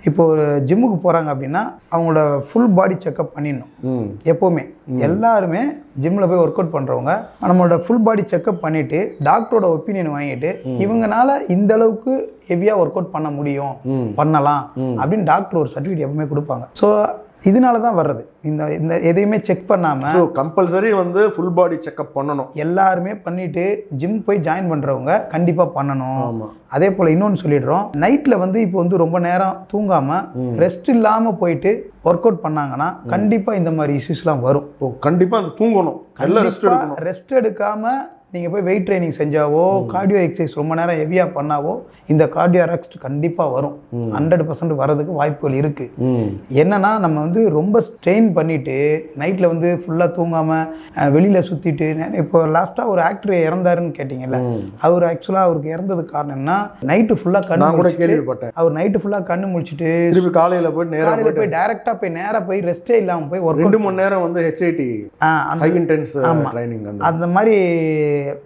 [SPEAKER 1] இப்போ ஒரு ஜிம்முக்கு போகிறாங்க அப்படின்னா அவங்களோட ஃபுல் பாடி செக்அப் பண்ணிடணும். எப்போவுமே எல்லாருமே ஜிம்மில் போய் ஒர்க் அவுட் பண்ணுறவங்க நம்மளோட ஃபுல் பாடி செக்அப் பண்ணிவிட்டு டாக்டரோட ஒப்பீனியன் வாங்கிட்டு இவங்கனால இந்த அளவுக்கு ஹெவியாக ஒர்க் அவுட் பண்ண முடியும், பண்ணலாம் அப்படின்னு டாக்டர் ஒரு சர்டிஃபிகேட் எப்பவுமே கொடுப்பாங்க. ஸோ இதனால தான் வர்றது. இந்த எதையுமே செக் பண்ணாமல்
[SPEAKER 2] கம்பல்சரி வந்து ஃபுல் பாடி செக்அப் பண்ணணும்.
[SPEAKER 1] எல்லாருமே பண்ணிட்டு ஜிம் போய் ஜாயின் பண்ணுறவங்க கண்டிப்பாக பண்ணணும். அதே போல் இன்னொன்று சொல்லிடுறோம், நைட்டில் வந்து இப்போ வந்து ரொம்ப நேரம் தூங்காமல் ரெஸ்ட் இல்லாமல் போயிட்டு ஒர்க் அவுட் பண்ணாங்கன்னா கண்டிப்பாக இந்த மாதிரி இஷ்யூஸ்லாம் வரும்.
[SPEAKER 2] கண்டிப்பாக தூங்கணும்,
[SPEAKER 1] ரெஸ்ட் எடுக்காமல் நீங்கள் போய் வெயிட் ட்ரைனிங் செஞ்சாவோ கார்டியோ எக்ஸசைஸ் ரொம்ப நேரம் ஹெவியாக பண்ணாவோ இந்த கார்டியோ அரெஸ்ட் கண்டிப்பாக வரும். 100% வரதுக்கு வாய்ப்புகள் இருக்குது. என்னன்னா நம்ம வந்து ரொம்ப ஸ்ட்ரெயின் பண்ணிவிட்டு நைட்டில் வந்து ஃபுல்லாக தூங்காமல் வெளியில் சுற்றிட்டு, இப்போ லாஸ்ட்டாக ஒரு ஆக்டர் இறந்தாருன்னு கேட்டிங்கல்ல, அவர் ஆக்சுவலாக அவருக்கு இறந்ததுக்கு காரணம் என்ன, நைட்டு ஃபுல்லாக அவர் நைட்டு ஃபுல்லாக கண்ணு முழிச்சிட்டு
[SPEAKER 2] காலையில் போய்
[SPEAKER 1] டைரெக்டாக போய் நேராக போய் ரெஸ்ட்டே இல்லாமல் போய் ஒரு
[SPEAKER 2] 2 மணி நேரம் வந்து HIIT ஹை இன்டென்ஸ் ட்ரைனிங் அந்த
[SPEAKER 1] மாதிரி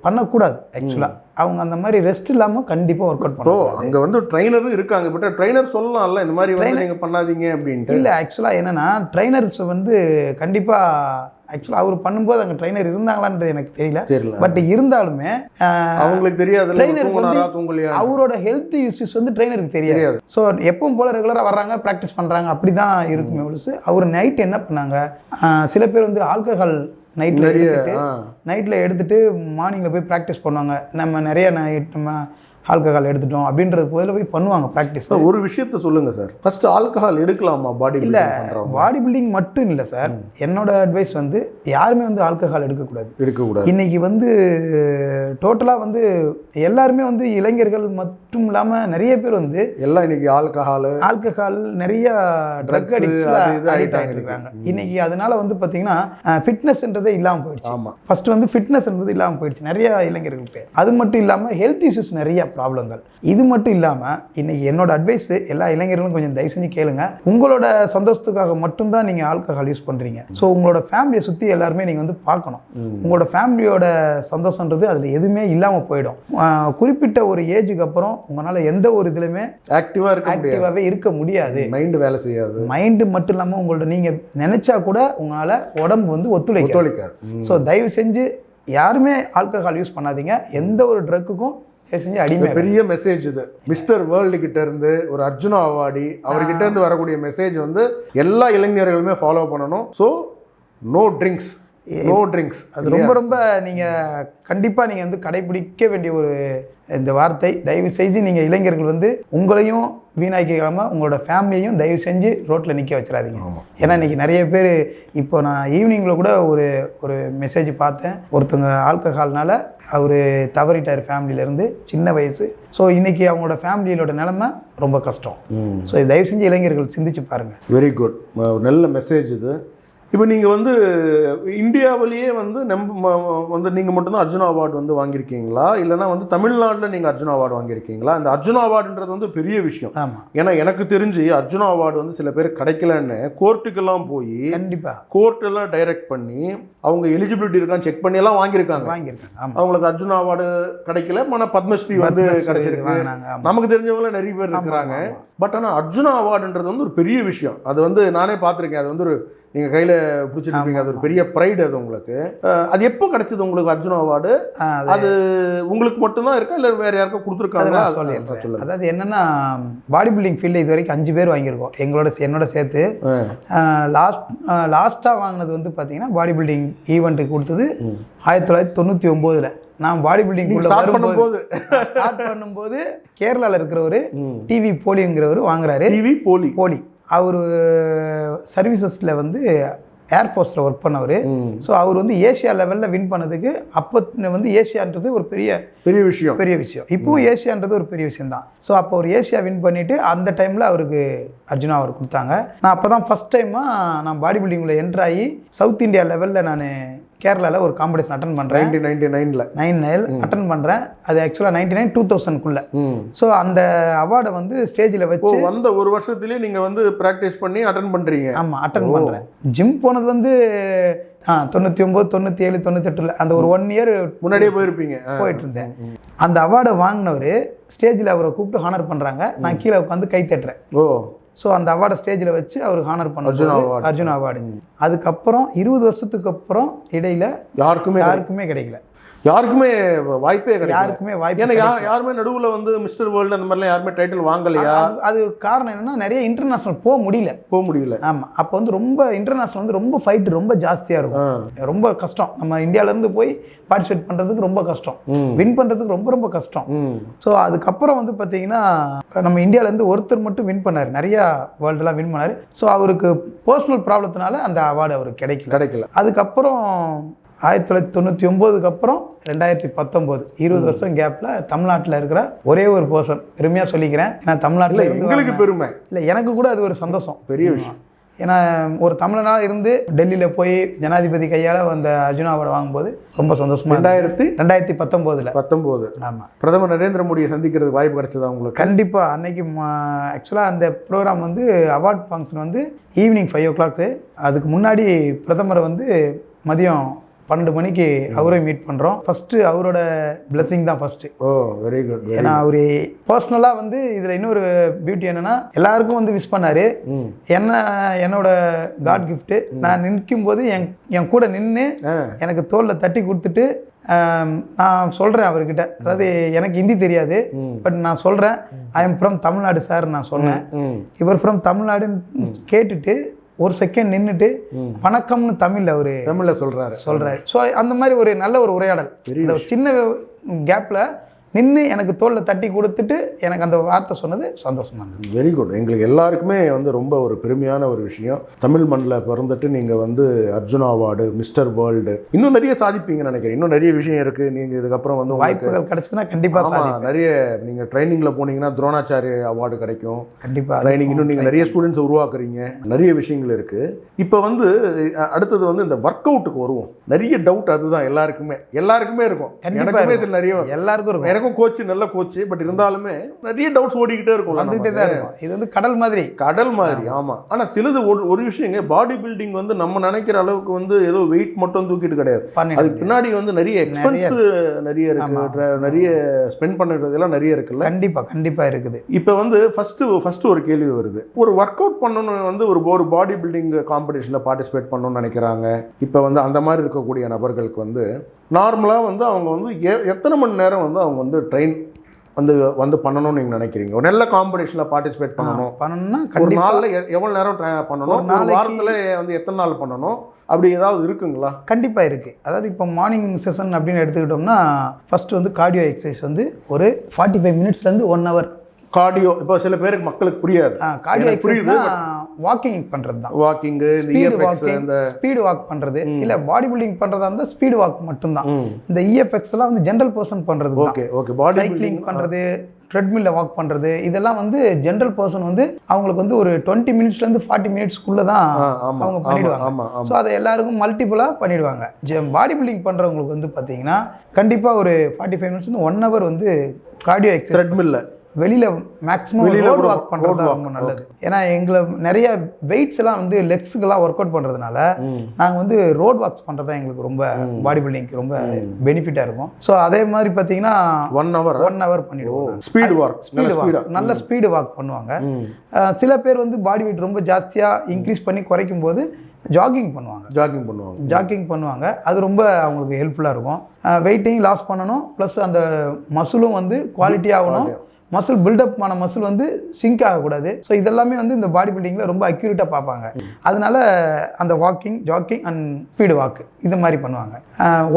[SPEAKER 1] பண்ணக்கூடாது. ஆக்சுவலாக அவங்க அந்த மாதிரி ரெஸ்ட் இல்லாமல் கண்டிப்பாக ஒர்க் அவுட் பண்ணுவோம்.
[SPEAKER 2] அங்கே வந்து ட்ரைனரும் இருக்காங்க, பட் ட்ரைனர் சொல்லலாம்ல இந்த மாதிரி நீங்கள் பண்ணாதீங்க அப்படின்ட்டு.
[SPEAKER 1] இல்லை, ஆக்சுவலாக என்னென்னா ட்ரைனர்ஸ் வந்து கண்டிப்பாக ஆக்சுவலாக அவர் பண்ணும்போது அங்கே ட்ரைனர் இருந்தாங்களான்றது எனக்கு தெரியல. பட் இருந்தாலுமே
[SPEAKER 2] அவங்களுக்கு தெரியாது,
[SPEAKER 1] ட்ரைனருக்கு வந்து அவரோட ஹெல்த் இஷ்யூஸ் வந்து ட்ரைனருக்கு தெரியாது. ஸோ எப்பவும் போல ரெகுலராக வர்றாங்க, ப்ராக்டிஸ் பண்ணுறாங்க, அப்படி தான் இருக்குமே ஒழிச்சு. அவர் நைட் என்ன பண்ணாங்க, சில பேர் வந்து ஆல்கஹால் நைட்டில் எடுத்துட்டு மார்னிங்கில் போய் ப்ராக்டிஸ் பண்ணுவாங்க. நம்ம நிறைய நம்ம ஆல்கஹால் எடுத்துட்டோம் அப்படின்றது போதில் போய் பண்ணுவாங்க ப்ராக்டிஸ்.
[SPEAKER 2] ஒரு விஷயத்த சொல்லுங்கள் சார், ஃபர்ஸ்ட் ஆல்கஹால் எடுக்கலாமா பாடி?
[SPEAKER 1] இல்லை, பாடி பில்டிங் மட்டும் இல்லை சார், என்னோட அட்வைஸ் வந்து யாருமே வந்து ஆல்கஹால் எடுக்கக்கூடாது. இன்னைக்கு வந்து டோட்டலாக வந்து எல்லாருமே வந்து இளைஞர்கள் மட்டும் இல்லாமல் நிறைய பேர் வந்து
[SPEAKER 2] எல்லாம் இன்னைக்கு ஆல்கஹால்
[SPEAKER 1] நிறைய ட்ரக் அடிக்ட் ஆகிருக்காங்க இன்னைக்கு. அதனால வந்து பார்த்தீங்கன்னா ஃபிட்னஸ்ன்றதே இல்லாமல் போயிடுச்சு. ஃபர்ஸ்ட் வந்து ஃபிட்னஸ்ன்றது இல்லாமல் போயிடுச்சு நிறைய இளைஞர்களுக்கு. அது மட்டும் இல்லாமல் ஹெல்த் இஷ்யூஸ் நிறைய ப்ராப்ளங்கள். இது மட்டும் இல்லாமல் இன்னைக்கு என்னோட அட்வைஸ் எல்லா இளைஞர்களும் கொஞ்சம் தயவு செஞ்சு கேளுங்க. உங்களோட சந்தோஷத்துக்காக மட்டும்தான் நீங்கள் ஆல்கஹால் யூஸ் பண்ணுறீங்க. ஸோ உங்களோட ஃபேமிலியை சுற்றி எல்லாருமே நீங்கள் வந்து பார்க்கணும். உங்களோட ஃபேமிலியோட சந்தோஷன்றது அதில் எதுவுமே இல்லாமல் போயிடும். குறிப்பிட்ட ஒரு ஏஜுக்கு அப்புறம் உங்களால் எந்த ஒரு இதுலையுமே ஆக்டிவாகவே இருக்க முடியாது.
[SPEAKER 2] மைண்டு வேலை செய்யாது.
[SPEAKER 1] மைண்டு மட்டும் இல்லாமல் உங்களோட நீங்கள் நினைச்சா கூட உங்களால் உடம்பு வந்து ஒத்துழைக்காது. ஸோ தயவு செஞ்சு யாருமே ஆல்கஹால் யூஸ் பண்ணாதீங்க. எந்த ஒரு ட்ரக்குக்கும் தயவு செஞ்சு அடிமை.
[SPEAKER 2] பெரிய மெசேஜ் இது. மிஸ்டர் வேர்ல்டு கிட்ட இருந்து ஒரு அர்ஜுனா அவார்டி அவர்கிட்ட இருந்து வரக்கூடிய மெசேஜ் வந்து எல்லா இளைஞர்களுமே ஃபாலோ பண்ணணும். So no drinks, no drinks.
[SPEAKER 1] அது ரொம்ப ரொம்ப நீங்கள் கண்டிப்பாக நீங்கள் வந்து கடைபிடிக்க வேண்டிய ஒரு இந்த வார்த்தை. தயவு செஞ்சு நீங்கள் இளைஞர்கள் வந்து உங்களையும் வீணாக்கிக்காமல் உங்களோட ஃபேமிலியையும் தயவு செஞ்சு ரோட்டில் நிற்க வச்சிடாதீங்க. ஏன்னா இன்றைக்கி நிறைய பேர், இப்போ நான் ஈவினிங்கில் கூட ஒரு மெசேஜ் பார்த்தேன். ஒருத்தவங்க ஆல்கஹால்னால அவர் தவறிட்டார் ஃபேமிலியிலேருந்து, சின்ன வயசு. ஸோ இன்றைக்கி அவங்களோட ஃபேமிலியோட நிலைமை ரொம்ப கஷ்டம். ஸோ தயவு செஞ்சு இளைஞர்கள் சிந்திச்சு பாருங்கள்.
[SPEAKER 2] வெரி குட், நல்ல மெசேஜ் இது. இப்போ நீங்கள் வந்து இந்தியாவிலேயே வந்து வந்து நீங்கள் மட்டும்தான் அர்ஜுனா அவார்டு வந்து வாங்கியிருக்கீங்களா, இல்லைனா வந்து தமிழ்நாட்டில் நீங்கள் அர்ஜுனா அவார்டு வாங்கியிருக்கீங்களா? இந்த அர்ஜுனா அவார்டுன்றது வந்து பெரிய விஷயம்.
[SPEAKER 1] ஆமாம்.
[SPEAKER 2] ஏன்னா எனக்கு தெரிஞ்சு அர்ஜுனா அவார்டு வந்து சில பேர் கிடைக்கலன்னு கோர்ட்டுக்கெல்லாம் போய்
[SPEAKER 1] கண்டிப்பாக
[SPEAKER 2] கோர்ட்டெல்லாம் டைரக்ட் பண்ணி அவங்க எலிஜிபிலிட்டி இருக்கான்னு செக் பண்ணி எல்லாம் வாங்கியிருக்காங்க. அவங்களுக்கு அர்ஜுனா அவார்டு கிடைக்கல, ஆனால் பத்மஸ்ரீ வந்து கிடைச்சிருக்கு. நமக்கு தெரிஞ்சவங்கள நிறைய பேர் இருக்கிறாங்க. பட் ஆனால் அர்ஜுனா அவார்டுன்றது வந்து ஒரு பெரிய விஷயம். அது வந்து நானே பார்த்துருக்கேன். அது வந்து ஒரு நீங்கள் கையில் பிடிச்சிருப்பீங்க. அது ஒரு பெரிய ப்ரைடு. அது உங்களுக்கு அது எப்போ கிடைச்சது உங்களுக்கு அர்ஜுனா அவார்டு? அது உங்களுக்கு மட்டும்தான் இருக்கா இல்லை வேறு யாருக்கும் கொடுத்துருக்காங்க?
[SPEAKER 1] சொல்லுங்கள். அதாவது என்னென்னா, பாடி பில்டிங் ஃபீல்டில் இது வரைக்கும் 5 பேர் வாங்கியிருக்கோம் என்னோட சேர்த்து. லாஸ்ட்டாக வாங்கினது வந்து பார்த்தீங்கன்னா பாடி பில்டிங் ஈவெண்ட்டுக்கு கொடுத்தது 1999. நான் பாடி பில்டிங் ஸ்டார்ட் பண்ணும்போது கேரளாவில் இருக்கிறவர் டிவி போலிங்கிறவர் வாங்குறாரு.
[SPEAKER 2] டிவி போலி
[SPEAKER 1] அவர் சர்வீசஸில் வந்து ஏர்ஃபோர்ஸில் ஒர்க் பண்ணவர். ஸோ அவர் வந்து ஏஷியா லெவலில் வின் பண்ணதுக்கு அப்போ வந்து ஏஷியான்றது ஒரு பெரிய விஷயம். இப்போவும் ஏஷியான்றது ஒரு பெரிய விஷயம் தான். ஸோ அப்போ ஒரு ஏஷியா வின் பண்ணிவிட்டு அந்த டைமில் அவருக்கு அர்ஜுனா அவார்டு கொடுத்தாங்க. நான் அப்போ தான் ஃபஸ்ட் டைமாக நான் பாடி பில்டிங்கில் என்ட்ரு ஆகி சவுத் இந்தியா லெவலில் நான் கேரளாவில் ஒரு காம்படிஷன் அட்டன் பண்ணுறேன். 1999 அட்டன் பண்ணுறேன். அது ஆக்சுவலாக 2000 ஸோ அந்த அவார்டை வந்து ஸ்டேஜில் வச்சு
[SPEAKER 2] வந்த ஒரு வருஷத்துலேயே நீங்கள் வந்து ப்ராக்டிஸ் பண்ணி அட்டன் பண்ணுறீங்க?
[SPEAKER 1] ஆமாம், அட்டன் பண்ணுறேன். ஜிம் போனது வந்து 99, 97, 98 அந்த ஒரு 1 இயர்
[SPEAKER 2] முன்னாடியே போயிட்டு இருந்தேன்.
[SPEAKER 1] அந்த அவார்டை வாங்கினவர் ஸ்டேஜில் அவரை கூப்பிட்டு ஹானர் பண்ணுறாங்க. நான் கீழே உட்காந்து கை தட்டுறேன். ஸோ அந்த அவார்டை ஸ்டேஜில் வச்சு அவருக்கு ஹானர் பண்ண அர்ஜுனா அவார்டு. அதுக்கப்புறம் 20 வருஷத்துக்கு அப்புறம் இடையில யாருக்குமே கிடைக்கல.
[SPEAKER 2] யாருக்குமே வாய்ப்பே கிடையாது.
[SPEAKER 1] யாருக்குமே வாய்ப்பு.
[SPEAKER 2] ஏன்னா யாருமே நடுவில் வந்து மிஸ்டர் வேர்ல்டு அந்த மாதிரிலாம் யாருமே டைட்டில் வாங்கலையா?
[SPEAKER 1] அது காரணம் என்னன்னா, நிறைய இன்டர்நேஷனல் போக முடியல. ஆமாம், அப்போ வந்து ரொம்ப இன்டர்நேஷனல் வந்து ரொம்ப ஃபைட்டு ரொம்ப ஜாஸ்தியாக இருக்கும். ரொம்ப கஷ்டம். நம்ம இந்தியாவிலேருந்து போய் பார்ட்டிசிபேட் பண்ணுறதுக்கு ரொம்ப கஷ்டம், வின் பண்ணுறதுக்கு ரொம்ப கஷ்டம். ஸோ அதுக்கப்புறம் வந்து பார்த்தீங்கன்னா, நம்ம இந்தியாவிலேருந்து ஒருத்தர் மட்டும் வின் பண்ணார், நிறையா வேர்ல்டெலாம் வின் பண்ணார். ஸோ அவருக்கு பர்சனல் ப்ராப்ளத்தினால அந்த அவார்டு அவருக்கு கிடைக்கல. அதுக்கப்புறம் 1999 அப்புறம் 2019 20 வருஷம் கேப்பில் தமிழ்நாட்டில் இருக்கிற ஒரே ஒரு பர்சன். பெருமையாக சொல்லிக்கிறேன். நான் தமிழ்நாட்டில்
[SPEAKER 2] எங்களுக்கு பெருமை
[SPEAKER 1] இல்லை, எனக்கு கூட அது ஒரு சந்தோஷம்,
[SPEAKER 2] பெரிய விஷயம்.
[SPEAKER 1] ஏன்னா ஒரு தமிழனாக இருந்து டெல்லியில் போய் ஜனாதிபதி கையால் அந்த அர்ஜுனா அவார்டு வாங்கும்போது ரொம்ப சந்தோஷமாக. 2019 ஆமாம்,
[SPEAKER 2] பிரதமர் நரேந்திர மோடியை சந்திக்கிறதுக்கு வாய்ப்பு கிடைச்சதா உங்களுக்கு?
[SPEAKER 1] கண்டிப்பாக. அன்னைக்கு ஆக்சுவலாக அந்த ப்ரோக்ராம் வந்து அவார்ட் ஃபங்க்ஷன் வந்து ஈவினிங் 5 o'clock. அதுக்கு முன்னாடி பிரதமரை வந்து மதியம் 12 மணிக்கு அவரை மீட் பண்ணுறோம். ஃபஸ்ட்டு அவரோட பிளெஸிங் தான் ஃபஸ்ட்டு.
[SPEAKER 2] Very good.
[SPEAKER 1] ஏன்னா அவர் பர்சனலாக வந்து இதில் இன்னொரு பியூட்டி என்னென்னா, எல்லாருக்கும் வந்து விஷ் பண்ணார். என்னோட காட் கிஃப்ட்டு. நான் நிற்கும் போது என் கூட நின்று எனக்கு தோளில் தட்டி கொடுத்துட்டு நான் சொல்கிறேன் அவர்கிட்ட, அதாவது எனக்கு ஹிந்தி தெரியாது, பட் நான் சொல்கிறேன், I am from Tamil Nadu sir நான் சொன்னேன். இவர் ஃப்ரம் தமிழ்நாடுன்னு கேட்டுட்டு ஒரு செகண்ட் நின்றுட்டு வணக்கம்னு தமிழில் சொல்றாரு. ஸோ அந்த மாதிரி ஒரு நல்ல ஒரு உரையாடல். இந்த சின்ன கேப்பில் நின்று எனக்கு தோளில் தட்டி கொடுத்துட்டு எனக்கு அந்த வார்த்தை சொன்னது சந்தோஷமா இருந்தது.
[SPEAKER 2] Very good. எங்களுக்கு எல்லாருக்குமே வந்து ரொம்ப ஒரு பெருமையான ஒரு விஷயம். தமிழ் மண்ணில் பிறந்துட்டு நீங்கள் வந்து அர்ஜுனா அவார்டு, மிஸ்டர் வேர்ல்டு, இன்னும் நிறைய சாதிப்பீங்கன்னு நினைக்கிறேன். இன்னும் நிறைய விஷயம் இருக்குது. நீங்கள் இதுக்கப்புறம் வந்து
[SPEAKER 1] வாய்ப்புகள் கிடைச்சதுன்னா கண்டிப்பாக
[SPEAKER 2] நிறைய நீங்கள் ட்ரைனிங்கில் போனீங்கன்னா துரோணாச்சாரிய அவார்டு கிடைக்கும்.
[SPEAKER 1] கண்டிப்பாக
[SPEAKER 2] ட்ரைனிங் இன்னும் நீங்கள் நிறைய ஸ்டூடெண்ட்ஸை உருவாக்குறீங்க. நிறைய விஷயங்கள் இருக்குது. இப்போ வந்து அடுத்தது வந்து இந்த ஒர்க் அவுட்டுக்கு வருவோம். நிறைய டவுட் அதுதான் எல்லாருக்குமே இருக்கும். எனக்குமே சில நிறைய எல்லாருக்கும் இருக்கும். கோச் நல்ல கோச், பட் இருந்தாலுமே நிறைய டவுட்ஸ் ஓடிக்கிட்டே இருக்கும்.
[SPEAKER 1] இது வந்து கடல் மாதிரி.
[SPEAKER 2] ஆமா. ஆனா சிலது ஒரு விஷயங்க, பாடி பில்டிங் வந்து நம்ம நினைக்கிற அளவுக்கு வந்து ஏதோ வெயிட் மட்டும் தூக்கிட்டு கிடையாது. அதுக்கு பின்னாடி வந்து நிறைய எக்ஸ்பென்ஸ் நிறைய இருக்கு, நிறைய ஸ்பெண்ட் பண்ணுறதெல்லாம் நிறைய இருக்குல்ல.
[SPEAKER 1] கண்டிப்பா இருக்குது.
[SPEAKER 2] இப்போ வந்து ஃபர்ஸ்ட் ஒரு கேள்வி வருது. ஒரு ஒர்க் அவுட் பண்ணணும் வந்து ஒரு பாடி பில்டிங் காம்படிஷன்ல பார்ட்டிசிபேட் பண்ணணும்னு நினைக்கிறாங்க. இப்போ வந்து அந்த மாதிரி இருக்கக்கூடிய நபர்களுக்கு வந்து நார்மலாக வந்து அவங்க வந்து எத்தனை மணி நேரம் வந்து அவங்க வந்து ட்ரெயின் வந்து பண்ணணும்னு நீங்கள் நினைக்கிறீங்க? ஒரு நல்ல காம்படிஷனில் பார்ட்டிசிபேட் பண்ணணும்னா ஒரு நாளில் எவ்வளோ நேரம் பண்ணணும்? ஒரு வாரத்தில் வந்து எத்தனை நாள் பண்ணணும்? அப்படி ஏதாவது இருக்குங்களா?
[SPEAKER 1] கண்டிப்பாக இருக்குது. அதாவது இப்போ மார்னிங் செஷன் அப்படின்னு எடுத்துக்கிட்டோம்னா ஃபஸ்ட்டு வந்து கார்டியோ எக்ஸசைஸ் வந்து ஒரு 45 மினிட்ஸ்லேருந்து 1 hour.
[SPEAKER 2] கார்டியோ இப்போ சில பேருக்கு மக்களுக்கு புரியாது.
[SPEAKER 1] கார்டியோ எக்ஸசைஸ் வாக்கிங் பண்ணுறது தான்.
[SPEAKER 2] வாக்கிங்கு,
[SPEAKER 1] ஸ்பீடு வாக் பண்ணுறது, இல்லை பாடி பில்டிங் பண்ணுறதா இருந்தால் ஸ்பீடு வாக் மட்டும்தான். இந்த இஎஃப்எக்ஸ்லாம் வந்து ஜென்ரல் பர்சன் பண்ணுறது.
[SPEAKER 2] Okay okay. பாடி
[SPEAKER 1] சைக்கிளிங் பண்ணுறது, ட்ரெட்மில்ல வாக் பண்ணுறது, இதெல்லாம் வந்து ஜென்ரல் பர்சன் வந்து அவங்களுக்கு வந்து ஒரு 20 மினிட்ஸ்லேருந்து 40 மினிட்ஸ்க்குள்ளே தான் அவங்க பண்ணிடுவாங்க. ஸோ அதை எல்லாருக்கும் மல்டிபிளாக பண்ணிடுவாங்க. பாடி பில்டிங் பண்ணுறவங்களுக்கு வந்து பார்த்தீங்கன்னா கண்டிப்பாக ஒரு 45 மினிட்ஸ்லேருந்து 1 hour வந்து கார்டியோ எக்ஸசைஸ்
[SPEAKER 2] ட்ரெட்மில்ல வெளியில்
[SPEAKER 1] மேக்ஸிமம் ரோட் வாக் பண்ணுறது ரொம்ப நல்லது. ஏன்னா எங்களை நிறைய வெயிட்ஸ் எல்லாம் வந்து லெக்ஸுக்கெல்லாம் ஒர்க் அவுட் பண்ணுறதுனால நாங்கள் வந்து ரோட் வாக்ஸ் பண்ணுறது தான் எங்களுக்கு ரொம்ப பாடி பில்டிங்க்கு ரொம்ப பெனிஃபிட்டாக இருக்கும். ஸோ அதே மாதிரி பார்த்தீங்கன்னா
[SPEAKER 2] 1 hour
[SPEAKER 1] பண்ணிடுவோம்.
[SPEAKER 2] ஸ்பீடு வாக்
[SPEAKER 1] நல்ல ஸ்பீடு வாக் பண்ணுவாங்க. சில பேர் வந்து பாடி வெயிட் ரொம்ப ஜாஸ்தியாக இன்க்ரீஸ் பண்ணி குறைக்கும் போது ஜாகிங் பண்ணுவாங்க. அது ரொம்ப அவங்களுக்கு ஹெல்ப்ஃபுல்லாக இருக்கும். வெயிட்டையும் லாஸ் பண்ணணும், ப்ளஸ் அந்த மசிலும் வந்து குவாலிட்டி ஆகணும். மசில் பில்டப் ஆன மசில் வந்து சிங்க் ஆகக்கூடாது. ஸோ இதெல்லாமே வந்து இந்த பாடி பில்டிங்கில் ரொம்ப அக்யூரேட்டாக பார்ப்பாங்க. அதனால அந்த வாக்கிங், ஜாக்கிங் அண்ட் ஸ்பீடு வாக்கு இது மாதிரி பண்ணுவாங்க.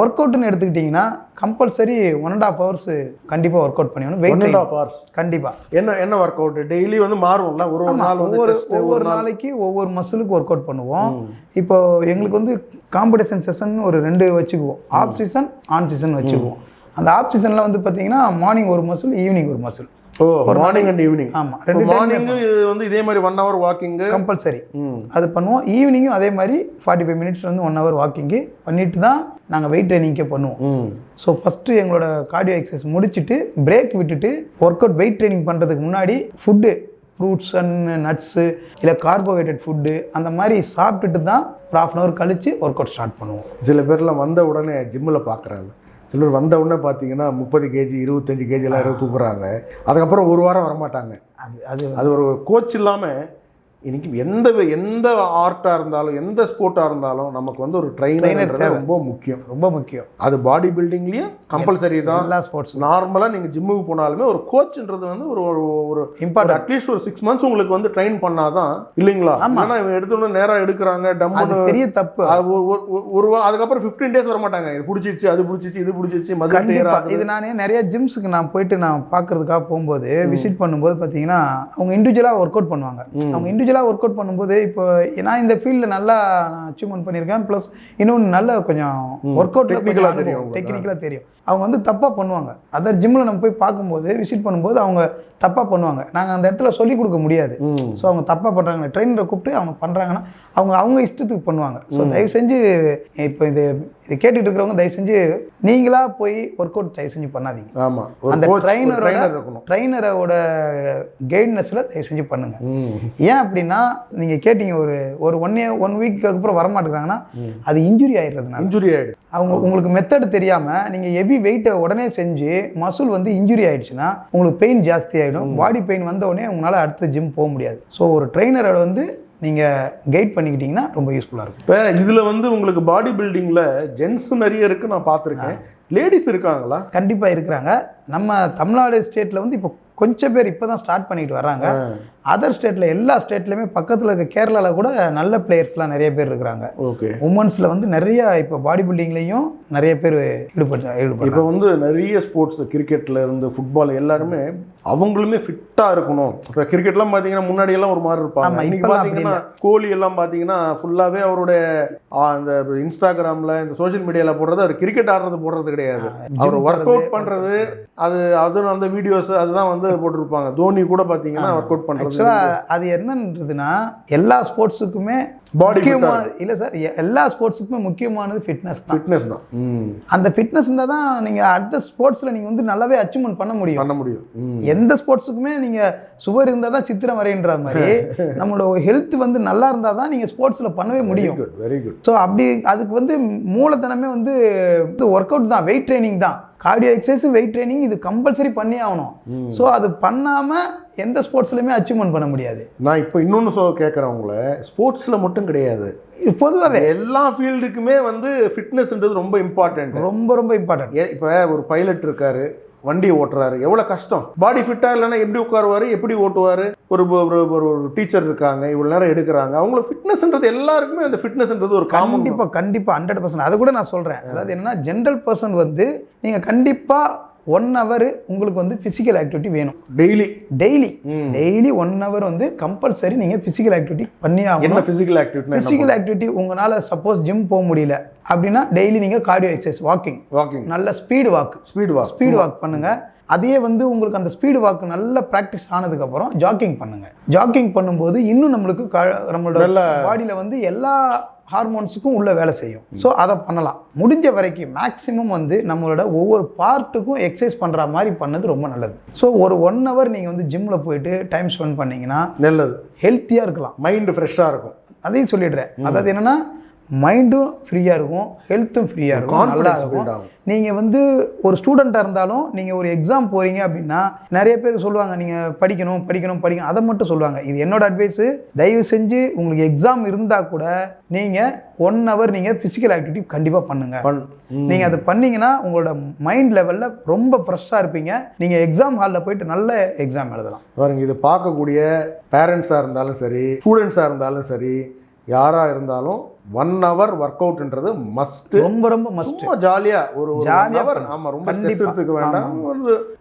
[SPEAKER 1] ஒர்க் அவுட்னு எடுத்துக்கிட்டிங்கன்னா கம்பல்சரி 1.5 hours கண்டிப்பாக ஒர்க் அவுட் பண்ணிடணும்.
[SPEAKER 2] 1.5 hours
[SPEAKER 1] கண்டிப்பாக.
[SPEAKER 2] என்ன ஒர்க் அவுட் டெய்லி வந்து மாறும்ல?
[SPEAKER 1] ஒவ்வொரு நாளைக்கு ஒவ்வொரு மசிலுக்கு ஒர்க் அவுட் பண்ணுவோம். இப்போ எங்களுக்கு வந்து காம்படிஷன் செஷன் ஒரு 2 வச்சுக்குவோம். ஆஃப் சீசன், ஆன் சீசன் வச்சுக்குவோம். அந்த ஆஃப் சீசனில் வந்து பார்த்தீங்கன்னா மார்னிங் ஒரு மசில், ஈவினிங் ஒரு மசில்.
[SPEAKER 2] Morning and evening.
[SPEAKER 1] ஆமாம்,
[SPEAKER 2] 2 மார்னிங் வந்து இதே மாதிரி 1 hour வாக்கிங்
[SPEAKER 1] கம்பல்சரி அது பண்ணுவோம். ஈவினிங்கும் அதே மாதிரி 45 மினிட்ஸ்லேருந்து 1 hour வாக்கிங்கு பண்ணிட்டு தான் நாங்கள் வெயிட் ட்ரைனிங்கே பண்ணுவோம். ஸோ ஃபஸ்ட்டு எங்களோட கார்டியோ எக்ஸசைஸ் முடிச்சுட்டு பிரேக் விட்டுட்டு ஒர்க் அவுட் வெயிட் ட்ரைனிங் பண்ணுறதுக்கு முன்னாடி ஃபுட்டு, ஃப்ரூட்ஸ் அண்ட் நட்ஸு இல்லை கார்போஹைட்ரேட் ஃபுட்டு அந்த மாதிரி சாப்பிட்டுட்டு தான் ஒரு 1/2 hour கழித்து ஒர்க் அவுட் ஸ்டார்ட் பண்ணுவோம்.
[SPEAKER 2] சில பேர்லாம் வந்த உடனே ஜிம்மில் பார்க்குறாங்க. சிலர் வந்த உடனே பார்த்தீங்கன்னா 30 kg 25 kg எல்லாம் தூக்குறாங்க. அதுக்கப்புறம் ஒரு வாரம் வரமாட்டாங்க. அது ஒரு கோச் இல்லாமல் இன்னைக்கு எந்த ஆர்ட்டாக இருந்தாலும் எந்த ஸ்போர்ட்டாக இருந்தாலும் நமக்கு வந்து ஒரு ட்ரைனர் ரொம்ப முக்கியம். அது பாடி பில்டிங்லேயும் கம்பல்சரி தான்.
[SPEAKER 1] எல்லா ஸ்போர்ட்ஸ்
[SPEAKER 2] நார்மலாக நீங்கள் ஜிம்முக்கு போனாலுமே ஒரு கோச்ன்றது வந்து ஒரு இம்பார்ட்டன்ட். அட்லீஸ்ட் ஒரு 6 months உங்களுக்கு வந்து ட்ரெயின் பண்ணாதான் இல்லைங்களா? ஆனால் இவங்க எடுத்தோன்னு நேராக எடுக்கிறாங்க, டம்மு பெரிய தப்பு. அதுக்கப்புறம் 15 days வர மாட்டாங்க. இது பிடிச்சிருச்சு, அது பிடிச்சிச்சு, இது பிடிச்சிச்சு. இது நானே நிறைய ஜிம்ஸுக்கு நான் போயிட்டு நான் பார்க்கறதுக்காக போகும்போது விசிட் பண்ணும்போது பார்த்தீங்கன்னா அவங்க இண்டிவிஜுவலாக ஒர்க் அவுட் பண்ணுவாங்க. அவங்க இண்டிவிஜுவலாக ஒர்க் அவுட் பண்ணும்போது இப்போ நான் இந்த ஃபீல்டில் நல்லா நான் அச்சீவ்மெண்ட் பண்ணியிருக்கேன். ப்ளஸ் இன்னொன்று நல்ல கொஞ்சம் ஒர்க் அவுட் டெக்னிக்கலாக தெரியும். அவங்க வந்து தப்பாக பண்ணுவாங்க. அதர் ஜிம்மில் நம்ம போய் பார்க்கும்போது விசிட் பண்ணும்போது அவங்க தப்பாக பண்ணுவாங்க. நாங்கள் அந்த இடத்துல சொல்லிக் கொடுக்க முடியாது. ஸோ அவங்க தப்பாக பண்ணுறாங்க. ட்ரெயினரை கூப்பிட்டு அவங்க பண்ணுறாங்கன்னா அவங்க இஷ்டத்துக்கு பண்ணுவாங்க. ஸோ தயவு செஞ்சு இப்போ இது கேட்டுட்டு இருக்கிறவங்க தயவு செஞ்சு நீங்களா போய் ஒர்க் அவுட் தயவு செஞ்சு பண்ணாதீங்க. ஆமாம்,
[SPEAKER 1] அந்த ட்ரைனரோட கைட்னஸில் தயவு செஞ்சு பண்ணுங்க. ஏன் அப்படின்னா நீங்கள் கேட்டீங்க ஒரு 1 வீக்கு அப்புறம் வரமாட்டேங்கிறாங்கன்னா அது இன்ஜுரி ஆயிடுறது. அவங்க உங்களுக்கு மெத்தட் தெரியாமல் நீங்கள் ஹெவி வெயிட்டை உடனே செஞ்சு மசில் வந்து இன்ஜுரி ஆயிடுச்சுன்னா உங்களுக்கு பெயின் ஜாஸ்தி ஆகிடும். பாடி பெயின் வந்த உடனே உங்களால் அடுத்த ஜிம் போக முடியாது. ஸோ ஒரு ட்ரெயினரை வந்து நீங்கள் கைட் பண்ணிக்கிட்டீங்கன்னா ரொம்ப யூஸ்ஃபுல்லாக இருக்கும்.
[SPEAKER 2] இப்போ இதில் வந்து உங்களுக்கு பாடி பில்டிங்கில் ஜென்ஸ் நிறைய இருக்குது நான் பார்த்துருக்கேன். லேடிஸ் இருக்காங்களா?
[SPEAKER 1] கண்டிப்பாக இருக்கிறாங்க. நம்ம தமிழ்நாடு ஸ்டேட்டில் வந்து இப்போ கொஞ்சம் பேர் இப்போ தான் ஸ்டார்ட் பண்ணிட்டு வராங்க. அதர் ஸ்டேட்டில் எல்லா ஸ்டேட்லையுமே பக்கத்தில் இருக்க கேரளாவில் கூட நல்ல பிளேயர்ஸ்லாம் நிறைய பேர் இருக்கிறாங்க.
[SPEAKER 2] ஓகே.
[SPEAKER 1] உமன்ஸில் வந்து நிறைய இப்போ பாடி பில்டிங்லேயும் நிறைய பேர் ஈடுபட்டு
[SPEAKER 2] இப்போ வந்து நிறைய ஸ்போர்ட்ஸ் கிரிக்கெட்டில் இருந்து ஃபுட்பால் எல்லாருமே அவங்களுமே ஃபிட்டாக இருக்கணும். இப்போ கிரிக்கெட்லாம் பார்த்தீங்கன்னா முன்னாடியெல்லாம் ஒரு மாதிரி இருப்பாங்க. இன்னைக்கு பார்த்தீங்கன்னா கோலி எல்லாம் பார்த்தீங்கன்னா ஃபுல்லாகவே அவருடைய அந்த இன்ஸ்டாகிராமில் இந்த சோஷியல் மீடியாவில் போடுறது அவர் கிரிக்கெட் ஆடுறது போடுறது கிடையாது. அவர் ஒர்க் அவுட் பண்ணுறது அது அந்த வீடியோஸ் அதுதான் வந்து போட்டிருப்பாங்க. தோனி கூட பார்த்தீங்கன்னா ஒர்க் அவுட் பண்ணுறது.
[SPEAKER 1] அது என்னன்றதுன்னா எல்லா ஸ்போர்ட்ஸுக்குமே முக்கியமானது இல்லை சார், எல்லா ஸ்போர்ட்ஸுக்குமே முக்கியமானது ஃபிட்னஸ் தான். அந்த ஃபிட்னஸ் இருந்தால் தான் நீங்கள் அடுத்த ஸ்போர்ட்ஸில் நீங்கள் வந்து நல்லாவே அச்சீவ்மெண்ட் பண்ண முடியும். எந்த ஸ்போர்ட்ஸுக்குமே நீங்கள் சுவர் இருந்தால் தான் சித்திரம் வரைன்ற மாதிரி நம்மளோட ஹெல்த் வந்து நல்லா இருந்தால் தான் நீங்கள் ஸ்போர்ட்ஸில் பண்ணவே முடியும்.
[SPEAKER 2] Very good.
[SPEAKER 1] ஸோ அப்படி அதுக்கு வந்து மூலத்தனமே வந்து ஒர்க் அவுட் தான், வெயிட் ட்ரைனிங் தான். கார்டியோ எக்ஸசைஸ், வெயிட் ட்ரைனிங் இது கம்பல்சரி பண்ணி ஆகணும். ஸோ அது பண்ணாமல் எந்த ஸ்போர்ட்ஸ்லையுமே அச்சீவ்மெண்ட் பண்ண முடியாது.
[SPEAKER 2] நான் இப்போ இன்னொன்று கேட்குறேன் உங்களை, ஸ்போர்ட்ஸில் மட்டும் கிடையாது,
[SPEAKER 1] பொதுவாகவே
[SPEAKER 2] எல்லா ஃபீல்டுக்குமே வந்து ஃபிட்னஸ்ன்றது ரொம்ப இம்பார்ட்டன்ட்.
[SPEAKER 1] ரொம்ப இம்பார்ட்டன்ட்.
[SPEAKER 2] இப்போ ஒரு பைலட் இருக்காரு, வண்டியை ஓட்டுறாரு, எவ்வளவு கஷ்டம். பாடி ஃபிட்டா இல்லைன்னா எப்படி உட்காருவாரு, எப்படி ஓட்டுவாரு. ஒரு ஒரு டீச்சர் இருக்காங்க, இவ்வளவு நேரம் எடுக்கிறாங்க. அவங்களுக்கு ஃபிட்னஸ்ன்றது எல்லாருக்குமே அந்த ஃபிட்னஸ்ன்றது ஒரு காமன்.
[SPEAKER 1] கண்டிப்பா 100%. அதை கூட நான் சொல்றேன். அதாவது என்னன்னா ஜென்ரல் பர்சன் வந்து நீங்க கண்டிப்பா 1 hour உங்களுக்கு வந்து பிசிக்கல் ஆக்டிவிட்டி வேணும். டெய்லி 1 hour வந்து கம்பல்சரி நீங்க பிசிக்கல் ஆக்டிவிட்டி பண்ணி ஆகணும்.
[SPEAKER 2] என்ன பிசிக்கல் ஆக்டிவிட்டி?
[SPEAKER 1] பிசிக்கல் ஆக்டிவிட்டி உங்களால சப்போஸ் ஜிம் போக முடியல அப்படின்னா டெய்லி நீங்க கார்டியோ எக்ஸசைஸ், வாக்கிங், நல்ல ஸ்பீடு வாக் பண்ணுங்க. அதே வந்து உங்களுக்கு அந்த ஸ்பீடு வாக் நல்ல ப்ராக்டிஸ் ஆனதுக்கு அப்புறம் ஜாக்கிங் பண்ணுங்க. ஜாக்கிங் பண்ணும்போது இன்னும் நம்மளோட பாடியில வந்து எல்லா ஹார்மோன்ஸுக்கும் உள்ள வேலை செய்யும். ஸோ அதை பண்ணலாம். முடிஞ்ச வரைக்கும் மேக்ஸிமம் வந்து நம்மளோட ஒவ்வொரு பார்ட்டுக்கும் எக்ஸசைஸ் பண்ணுற மாதிரி பண்ணது ரொம்ப நல்லது. ஸோ ஒரு 1 hour நீங்கள் வந்து ஜிம்மில் போயிட்டு டைம் ஸ்பெண்ட் பண்ணிங்கன்னா நல்லது, ஹெல்த்தியாக இருக்கலாம்,
[SPEAKER 2] மைண்டு ஃப்ரெஷ்ஷாக இருக்கும்.
[SPEAKER 1] அதையும் சொல்லிடுறேன். அதாவது என்னென்னா மைண்டும் ஃப்ரீயாக இருக்கும், ஹெல்த்தும் ஃப்ரீயாக இருக்கும், நல்லா இருக்கும். நீங்கள் வந்து ஒரு ஸ்டூடெண்ட்டாக இருந்தாலும் நீங்கள் ஒரு எக்ஸாம் போகிறீங்க அப்படின்னா நிறைய பேர் சொல்லுவாங்க நீங்கள் படிக்கணும். அதை மட்டும் சொல்லுவாங்க. இது என்னோட அட்வைஸு. தயவு செஞ்சு உங்களுக்கு எக்ஸாம் இருந்தால் கூட நீங்கள் 1 hour நீங்கள் ஃபிசிக்கல் ஆக்டிவிட்டி கண்டிப்பாக பண்ணுங்கள். நீங்கள் அதை பண்ணீங்கன்னா உங்களோட மைண்ட் லெவலில் ரொம்ப ஃப்ரெஷ்ஷாக இருப்பீங்க. நீங்கள் எக்ஸாம் ஹாலில் போயிட்டு நல்ல எக்ஸாம் எழுதலாம்.
[SPEAKER 2] பாருங்க, இது பார்க்கக்கூடிய பேரண்ட்ஸாக இருந்தாலும் சரி, ஸ்டூடெண்ட்ஸாக இருந்தாலும் சரி, யாராக இருந்தாலும் 1 hour ஒர்க் அவுட்ன்றது மஸ்ட். ரொம்ப மஸ்ட். ஜாலியா ஒரு ஹவர். ஆமா, ரொம்ப ஸ்ட்ரெஸ் எடுத்துக்க வேண்டாம்.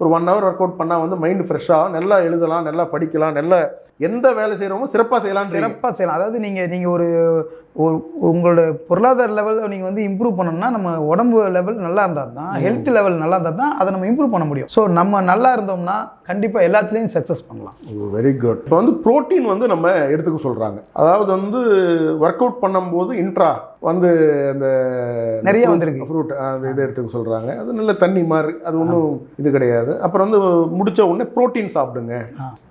[SPEAKER 2] ஒரு 1 hour ஒர்க் அவுட் பண்ணா வந்து மைண்ட் ஃப்ரெஷ்ஷா நல்லா எழுதலாம், நல்லா படிக்கலாம், நல்லா எந்த வேலை செய்யறோமோ சிறப்பாக செய்யலாம்.
[SPEAKER 1] அதாவது நீங்க ஒரு உங்களோட பொருளாதார லெவலில் நீங்கள் வந்து இம்ப்ரூவ் பண்ணணும்னா நம்ம உடம்பு லெவல் நல்லா இருந்தால் தான், ஹெல்த் லெவல் நல்லா இருந்தால் தான் அதை நம்ம இம்ப்ரூவ் பண்ண முடியும். ஸோ நம்ம நல்லா இருந்தோம்னா கண்டிப்பாக எல்லாத்துலேயும் சக்ஸஸ் பண்ணலாம்.
[SPEAKER 2] Very good. இப்போ வந்து ப்ரோட்டீன் வந்து நம்ம எடுத்துக்க சொல்கிறாங்க. அதாவது வந்து ஒர்க் அவுட் பண்ணும்போது இன்ட்ரா வந்து அந்த
[SPEAKER 1] நிறைய வந்துருக்கு
[SPEAKER 2] ஃப்ரூட், அது இதை எடுத்துக்க சொல்கிறாங்க. அது நல்ல தண்ணி மாதிரி, அது ஒன்றும் இது கிடையாது. அப்புறம் வந்து முடிச்ச உடனே ப்ரோட்டீன் சாப்பிடுங்க.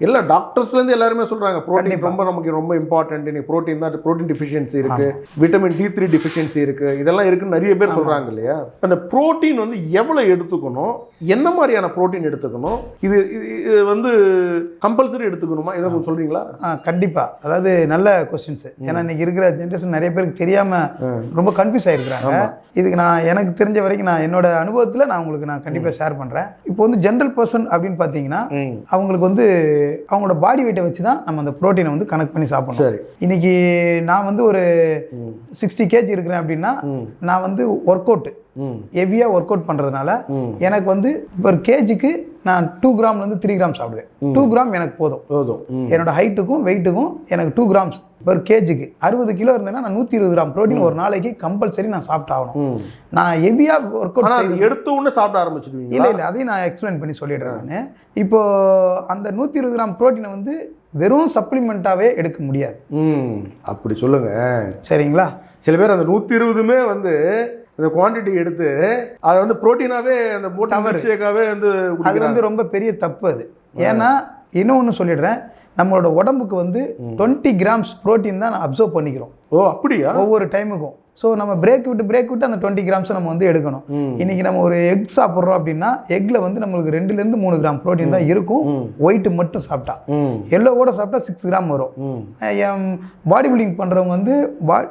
[SPEAKER 2] எல்லா டாக்டர்ஸ்லேருந்து எல்லாருமே சொல்கிறாங்க ப்ரோட்டீன் நமக்கு ரொம்ப இம்பார்ட்டன்ட். இன்னைக்கு ப்ரோட்டீன் தான், ப்ரோட்டீன் டிஃபிஷியன்சி இருக்கு, விட்டமின் D3 டிஃபிஷியன்சி இருக்கு, இதெல்லாம் இருக்குன்னு நிறைய பேர் சொல்றாங்க இல்லையா? அந்த புரோட்டீன் வந்து எவ்வளவு எடுத்துக்கணும், என்ன மாதிரியான புரோட்டீன் எடுத்துக்கணும், இது வந்து கம்பல்சரி எடுத்துக்கணுமா, இதை சொல்றீங்களா?
[SPEAKER 1] கண்டிப்பா. அதாவது நல்ல கொஸ்டின்ஸ். ஏன்னா இன்னைக்கு இருக்கிற ஜென்ரேஷன் நிறைய பேருக்கு தெரியாம ரொம்ப கன்ஃபியூஸ் ஆயிருக்கிறாங்க. இதுக்கு நான் எனக்கு தெரிஞ்ச வரைக்கும் நான் என்னோட அனுபவத்தில் நான் உங்களுக்கு கண்டிப்பாக ஷேர் பண்ணுறேன். இப்போ வந்து ஜென்ரல் பர்சன் அப்படின்னு பார்த்தீங்கன்னா அவங்களுக்கு வந்து அவங்களோட பாடி வெயிட்டை வச்சு தான் நம்ம அந்த ப்ரோட்டீனை வந்து கனெக்ட் பண்ணி சாப்பிடணும். இன்னைக்கு நான் வந்து ஒரு 60 kg இருக்கிறேன் அப்படின்னா நான் வந்து ஒர்க் அவுட் ஹெவியாக ஒர்க் அவுட் பண்ணுறதுனால எனக்கு வந்து ஒரு கேஜிக்கு நான் 2 கிராம்லேருந்து 3 கிராம் சாப்பிடுவேன். 2 கிராம் எனக்கு போதும். என்னோட ஹைட்டுக்கும் வெயிட்டுக்கும் எனக்கு 2 கிராம்ஸ் ஒரு கேஜிக்கு. 60 கிலோ இருந்தேன்னா நான் 120 கிராம் ப்ரோட்டீன் ஒரு நாளைக்கு கம்பல்சரி நான் சாப்பிட்டாகணும். நான் ஹெவியாக ஒர்க் அவுட்
[SPEAKER 2] எடுத்த உடனே சாப்பிட ஆரம்பிச்சிடுவீங்க?
[SPEAKER 1] இல்லை, அதையும் நான் எக்ஸ்பிளைன் பண்ணி சொல்லிடுறேன். நான் இப்போ அந்த 120 கிராம் ப்ரோட்டீனை வந்து வெறும் சப்ளிமெண்ட்டாகவே எடுக்க முடியாது.
[SPEAKER 2] அப்படி சொல்லுங்க, சரிங்களா? சில பேர் அந்த 120மே வந்து அந்த குவான்டிட்டி எடுத்து அதை வந்து புரோட்டீனாவே அந்த போட்டாவே வந்து
[SPEAKER 1] அது வந்து ரொம்ப பெரிய தப்பு அது. ஏன்னா இன்னொன்று சொல்லிடுறேன், நம்மளோட உடம்புக்கு வந்து 20 கிராம்ஸ் புரோட்டீன் தான் நான் அப்சர்வ் பண்ணிக்கிறோம்.
[SPEAKER 2] அப்படியா?
[SPEAKER 1] ஒவ்வொரு டைமுக்கும். ஸோ நம்ம பிரேக் விட்டு அந்த 20 கிராம்ஸை நம்ம வந்து எடுக்கணும். இன்னைக்கு நம்ம ஒரு எக் சாப்பிட்றோம் அப்படின்னா எக்ல வந்து நம்மளுக்கு 2 to 3 கிராம் ப்ரோட்டீன் தான் இருக்கும். ஒயிட் மட்டும் சாப்பிட்டா, எல்லோ கூட சாப்பிட்டா 6 கிராம் வரும். பாடி பில்டிங் பண்றவங்க வந்து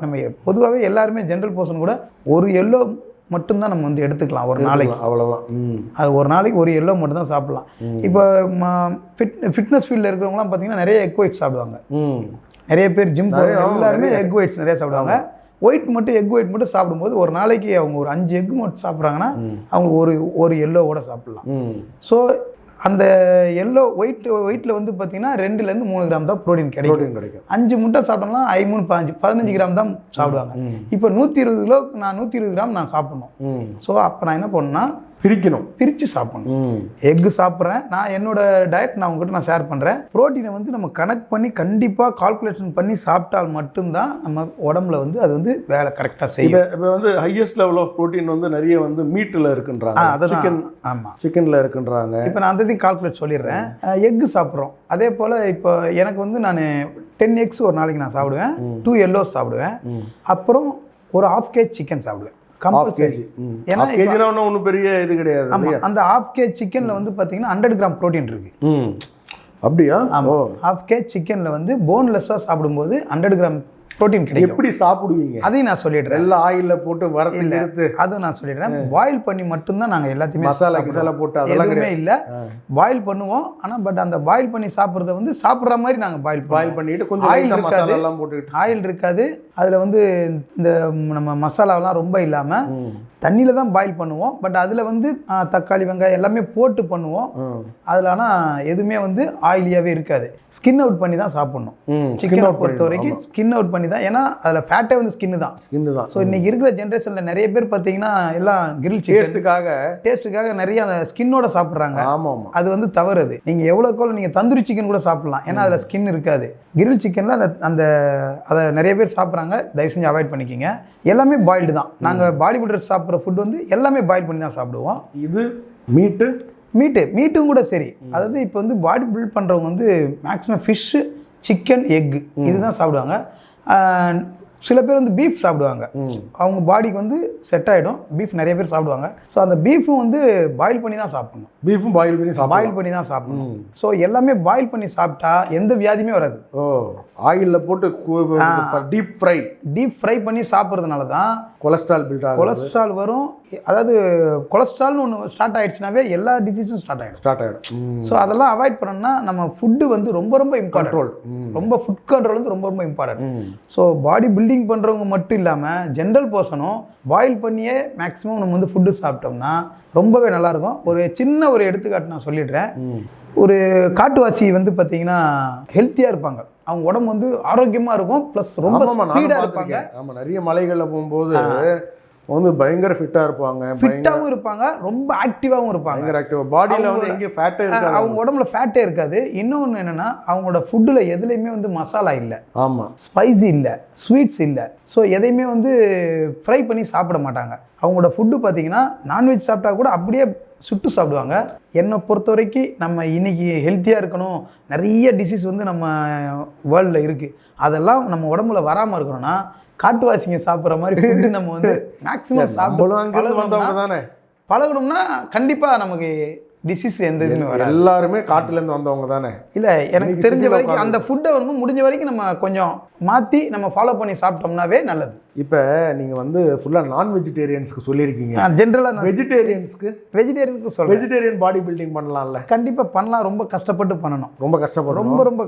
[SPEAKER 1] நம்ம பொதுவாகவே எல்லாருமே ஜென்ரல் பர்சன் கூட ஒரு எல்லோ மட்டும்தான் நம்ம வந்து எடுத்துக்கலாம் ஒரு நாளைக்கு.
[SPEAKER 2] அவ்வளோதான்.
[SPEAKER 1] அது ஒரு நாளைக்கு ஒரு எல்லோ மட்டும் தான் சாப்பிடலாம். இப்போ ஃபிட்னஸ் ஃபீல்டில் இருக்கிறவங்களாம் பார்த்தீங்கன்னா நிறைய எக் ஒயிட் சாப்பிடுவாங்க. நிறைய பேர் ஜிம் எல்லாருமே எக் ஒயிட்ஸ் நிறைய சாப்பிடுவாங்க. எக் ஒயிட் மட்டும் சாப்பிடும்போது ஒரு நாளைக்கு அவங்க ஒரு 5 எக் மட்டும் சாப்பிட்றாங்கன்னா அவங்க ஒரு எல்லோ கூட சாப்பிடலாம். ஸோ அந்த எல்லோ ஒயிட்டில் வந்து பார்த்தீங்கன்னா 2 to 3 கிராம் தான் ப்ரோட்டீன் கிடைக்கும். 5 முட்டை சாப்பிட்டோம்னா 15 கிராம் தான் சாப்பிடுவாங்க. இப்போ 120 கிலோ நான் 120 கிராம் நான் சாப்பிடணும். ஸோ அப்போ நான் என்ன பண்ணேன்னா பிரித்து சாப்பிடணும். எக்கு சாப்பிட்றேன் நான், என்னோட டயட் நான் உங்ககிட்ட ஷேர் பண்ணுறேன். ப்ரோட்டீனை வந்து நம்ம கனெக்ட் பண்ணி கண்டிப்பாக கால்குலேஷன் பண்ணி சாப்பிட்டால் மட்டும்தான் நம்ம உடம்புல வந்து அது வந்து வேலை கரெக்டாக செய்யும்.
[SPEAKER 2] இப்போ வந்து ஹையஸ்ட் லெவல் ஆஃப் ப்ரோட்டீன் வந்து நிறைய வந்து மீட்டில் இருக்குன்றாங்க, சிக்கனில் இருக்குன்றாங்க.
[SPEAKER 1] இப்போ நான் அந்த கால்குலேட் சொல்லிடுறேன். எக்கு சாப்பிட்றோம். அதே போல் இப்போ எனக்கு வந்து நான் 10 eggs ஒரு நாளைக்கு நான் சாப்பிடுவேன், 2 yellows சாப்பிடுவேன், அப்புறம் ஒரு 1/2 kg சிக்கன் சாப்பிடுவேன் கம்பல்சரி. ஏன்னா
[SPEAKER 2] ஒன்றும் பெரிய இது கிடையாது.
[SPEAKER 1] அந்த 1/2 kg சிக்கனில் வந்து பார்த்தீங்கன்னா 100 கிராம் ப்ரோட்டீன் இருக்கு.
[SPEAKER 2] அப்படியா?
[SPEAKER 1] ஆமாம். 1/2 kg சிக்கனில் வந்து போன்லெஸ்ஸாக சாப்பிடும்போது 100 கிராம் புரோட்டீன் கிடைக்கும்.
[SPEAKER 2] எப்படி சாப்பிடுவீங்க
[SPEAKER 1] அதையும் நான் சொல்லிடுறேன்.
[SPEAKER 2] எல்லாம் ஆயில்ல போட்டு வரத்து
[SPEAKER 1] அதுவும் நான் சொல்லிடுறேன். பாயில் பண்ணி மட்டும்தான் நாங்கள் எல்லாத்தையுமே
[SPEAKER 2] மசாலா போட்டு
[SPEAKER 1] எதுவுமே இல்லை. பாயில் பண்ணுவோம். ஆனால் பட் அந்த பாயில் பண்ணி சாப்பிட்றத வந்து சாப்பிட்ற மாதிரி நாங்கள் பாயில்
[SPEAKER 2] பண்ணிட்டு கொஞ்சம்
[SPEAKER 1] ஆயில் இருக்காது,
[SPEAKER 2] எல்லாம் போட்டுக்கிட்டு
[SPEAKER 1] ஆயில் இருக்காது. அதில் வந்து இந்த நம்ம மசாலாவெல்லாம் ரொம்ப இல்லாமல் தண்ணியில் தான் பாயில் பண்ணுவோம். பட் அதில் வந்து தக்காளி வெங்காயம் எல்லாமே போட்டு பண்ணுவோம். அதில் ஆனால் எதுவுமே வந்து ஆயிலியாகவே இருக்காது. ஸ்கின் அவுட் பண்ணி தான் சாப்பிட்ணும். சிக்கனை பொறுத்த வரைக்கும் ஸ்கின் அவுட் பண்ணி தான். ஏன்னா அதில் ஃபேட்டே வந்து ஸ்கின்னு தான். ஸோ இன்னைக்கு இருக்கிற ஜென்ரேஷனில் நிறைய பேர் பார்த்தீங்கன்னா எல்லாம் கிரில் டேஸ்ட்டுக்காக நிறைய அந்த ஸ்கின்னோட சாப்பிட்றாங்க. அது வந்து தவறு. அது நீங்கள் எவ்வளோக்கெவ்வளோ நீங்கள் தந்தூரி சிக்கன் கூட சாப்பிட்லாம். ஏன்னா அதில் ஸ்கின் இருக்காது. கிரில் சிக்கனில் அந்த அதை நிறைய பேர் சாப்பிட்றாங்க. தயவு செஞ்சு அவாய்ட் பண்ணிக்கிங்க. எல்லாமே பாயில்டு தான். நாங்கள் பாடி பில்டர்ஸ் சாப்பிட்ற ஃபுட் வந்து எல்லாமே பாயில் பண்ணி தான் சாப்பிடுவோம்.
[SPEAKER 2] இது மீட்டும் கூட சரி. அதாவது இப்போ வந்து பாடி பில்ட் பண்ணுறவங்க வந்து மேக்ஸிமம் ஃபிஷ்ஷு, சிக்கன், எக்கு இதுதான் சாப்பிடுவாங்க. சில பேர் வந்து பீஃப் சாப்பிடுவாங்க. அவங்க பாடிக்கு வந்து செட் ஆகிடும். பீஃப் நிறைய பேர் சாப்பிடுவாங்க. ஸோ அந்த பீஃபும் வந்து பாயில் பண்ணி தான் சாப்பிடணும். பீஃபும் பாயில் பண்ணி தான்
[SPEAKER 1] சாப்பிடணும். ஸோ எல்லாமே பாயில் பண்ணி சாப்பிட்டா எந்த வியாதியுமே வராது.
[SPEAKER 2] ஆயிலில் போட்டு
[SPEAKER 1] டீப் ஃப்ரை பண்ணி சாப்பிட்றதுனால தான் கொலஸ்ட்ரால் வரும். அதாவது கொலஸ்ட்ரால்னு ஒன்று ஸ்டார்ட் ஆகிடுச்சுனாவே எல்லா டிசீஸும் ஸ்டார்ட் ஆகிடும். ஸோ அதெல்லாம் அவாய்ட் பண்ணணும்னா நம்ம ஃபுட்டு வந்து ரொம்ப ரொம்ப இம்பார்ட்டன்ட். ரொம்ப ஃபுட் கண்ட்ரோல் வந்து ரொம்ப ரொம்ப இம்பார்ட்டன்ட். ஸோ பாடி பில்டிங் பண்ணுறவங்க மட்டும் இல்லாமல் ஜென்ரல் பர்சனும் பாயில் பண்ணியே மேக்ஸிமம் நம்ம வந்து ஃபுட்டு சாப்பிட்டோம்னா ரொம்பவே நல்லாயிருக்கும். ஒரு எடுத்துக்காட்டு நான் சொல்லிடுறேன். ஒரு காட்டுவாசி வந்து பார்த்தீங்கன்னா ஹெல்த்தியாக இருப்பாங்க. அவங்க உடம்பு வந்து ஆரோக்கியமாக இருக்கும். ப்ளஸ் ரொம்ப ஸ்பீடாக இருப்பாங்க.
[SPEAKER 2] நிறைய மலைகளில் போகும்போது வந்து பயங்கர ஃபிட்டாக
[SPEAKER 1] இருப்பாங்க. ரொம்ப ஆக்டிவாகவும் இருப்பாங்க.
[SPEAKER 2] பாடியில் வந்து எங்கேயும் ஃபேட்டே இருக்காது.
[SPEAKER 1] அவங்க உடம்புல ஃபேட்டே இருக்காது. இன்னொன்று என்னென்னா அவங்களோட ஃபுட்டில் எதுலேயுமே வந்து மசாலா இல்லை, ஸ்பைசி இல்லை, ஸ்வீட்ஸ் இல்லை. ஸோ எதையுமே வந்து ஃப்ரை பண்ணி சாப்பிட மாட்டாங்க. அவங்களோட ஃபுட்டு பார்த்தீங்கன்னா நான்வெஜ் சாப்பிட்டா கூட அப்படியே சுட்டு சாப்பிடுவாங்க. என்னை பொறுத்த வரைக்கும் நம்ம இன்னைக்கு ஹெல்த்தியாக இருக்கணும். நிறைய டிசீஸ் வந்து நம்ம வேர்ல்டில் இருக்குது. அதெல்லாம் நம்ம உடம்புல வராமல் இருக்கணும்னா காட்டுவாசிங்க சாப்பிட்ற மாதிரி ஃபுட்டு நம்ம வந்து மேக்ஸிமம் சாப்பிட்டு பழகணும்னா கண்டிப்பாக நமக்கு டிசீஸ் எந்த இதுவுமே வராது.
[SPEAKER 2] எல்லாருமே காட்டுலேருந்து வந்தவங்க தானே?
[SPEAKER 1] இல்லை, எனக்கு தெரிஞ்ச வரைக்கும் அந்த ஃபுட்டை வந்து முடிஞ்ச வரைக்கும் நம்ம கொஞ்சம் மாற்றி நம்ம ஃபாலோ பண்ணி சாப்பிட்டோம்னாவே நல்லது.
[SPEAKER 2] இப்போ நீங்கள் வந்து ஃபுல்லாக நான் வெஜிடேரியன்ஸ்க்கு சொல்லியிருக்கீங்க.
[SPEAKER 1] ஜென்ரலாக
[SPEAKER 2] வெஜிடேரியனுக்கு சொல்கிறேன். வெஜிடேரியன் பாடி பில்டிங் பண்ணலாம்ல?
[SPEAKER 1] கண்டிப்பாக பண்ணலாம். ரொம்ப கஷ்டப்பட்டு பண்ணணும். ரொம்ப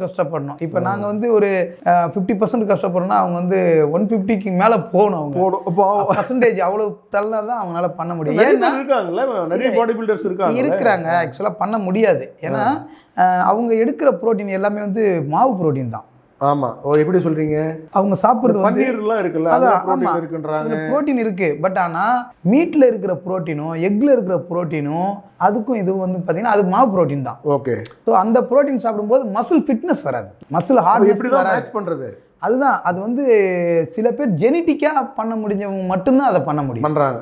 [SPEAKER 1] கஷ்டப்படணும். இப்போ நாங்கள் வந்து ஒரு 50% கஷ்டப்படுறோம்னா அவங்க வந்து 150க்கு மேலே போகணும். அவங்க பர்சன்டேஜ் அவ்வளோ தள்ளனா தான் அவங்களால பண்ண முடியும்.
[SPEAKER 2] ஏன்னா நிறைய பாடி பில்டர்ஸ்
[SPEAKER 1] இருக்கிறாங்க. ஆக்சுவலாக பண்ண முடியாது. ஏன்னா அவங்க எடுக்கிற புரோட்டீன் எல்லாமே வந்து மாவு புரோட்டீன் தான்.
[SPEAKER 2] எப்படி சொல்றீங்க?
[SPEAKER 1] அவங்க சாப்பிடுறது
[SPEAKER 2] பன்னீர்லாம் இருக்குல்ல, அதுல இருக்குன்றாங்க.
[SPEAKER 1] புரோட்டீன் இருக்கு. பட் ஆனா மீட்ல இருக்கிற புரோட்டீனும் எக்ல இருக்கிற புரோட்டீனும் அதுக்கும் இது வந்து பாத்தீங்கன்னா அது மாவு புரோட்டீன் தான்.
[SPEAKER 2] ஓகே.
[SPEAKER 1] ஸோ அந்த புரோட்டீன் சாப்பிடும்போது மசில் ஃபிட்னஸ் வராது, மசில் ஹார்ட்னஸ் வராது.
[SPEAKER 2] பண்றது
[SPEAKER 1] அதுதான். அது வந்து சில பேர் ஜெனட்டிக்காக பண்ண முடிஞ்சவங்க மட்டும்தான் அதை பண்ண முடியும் பண்றாங்க.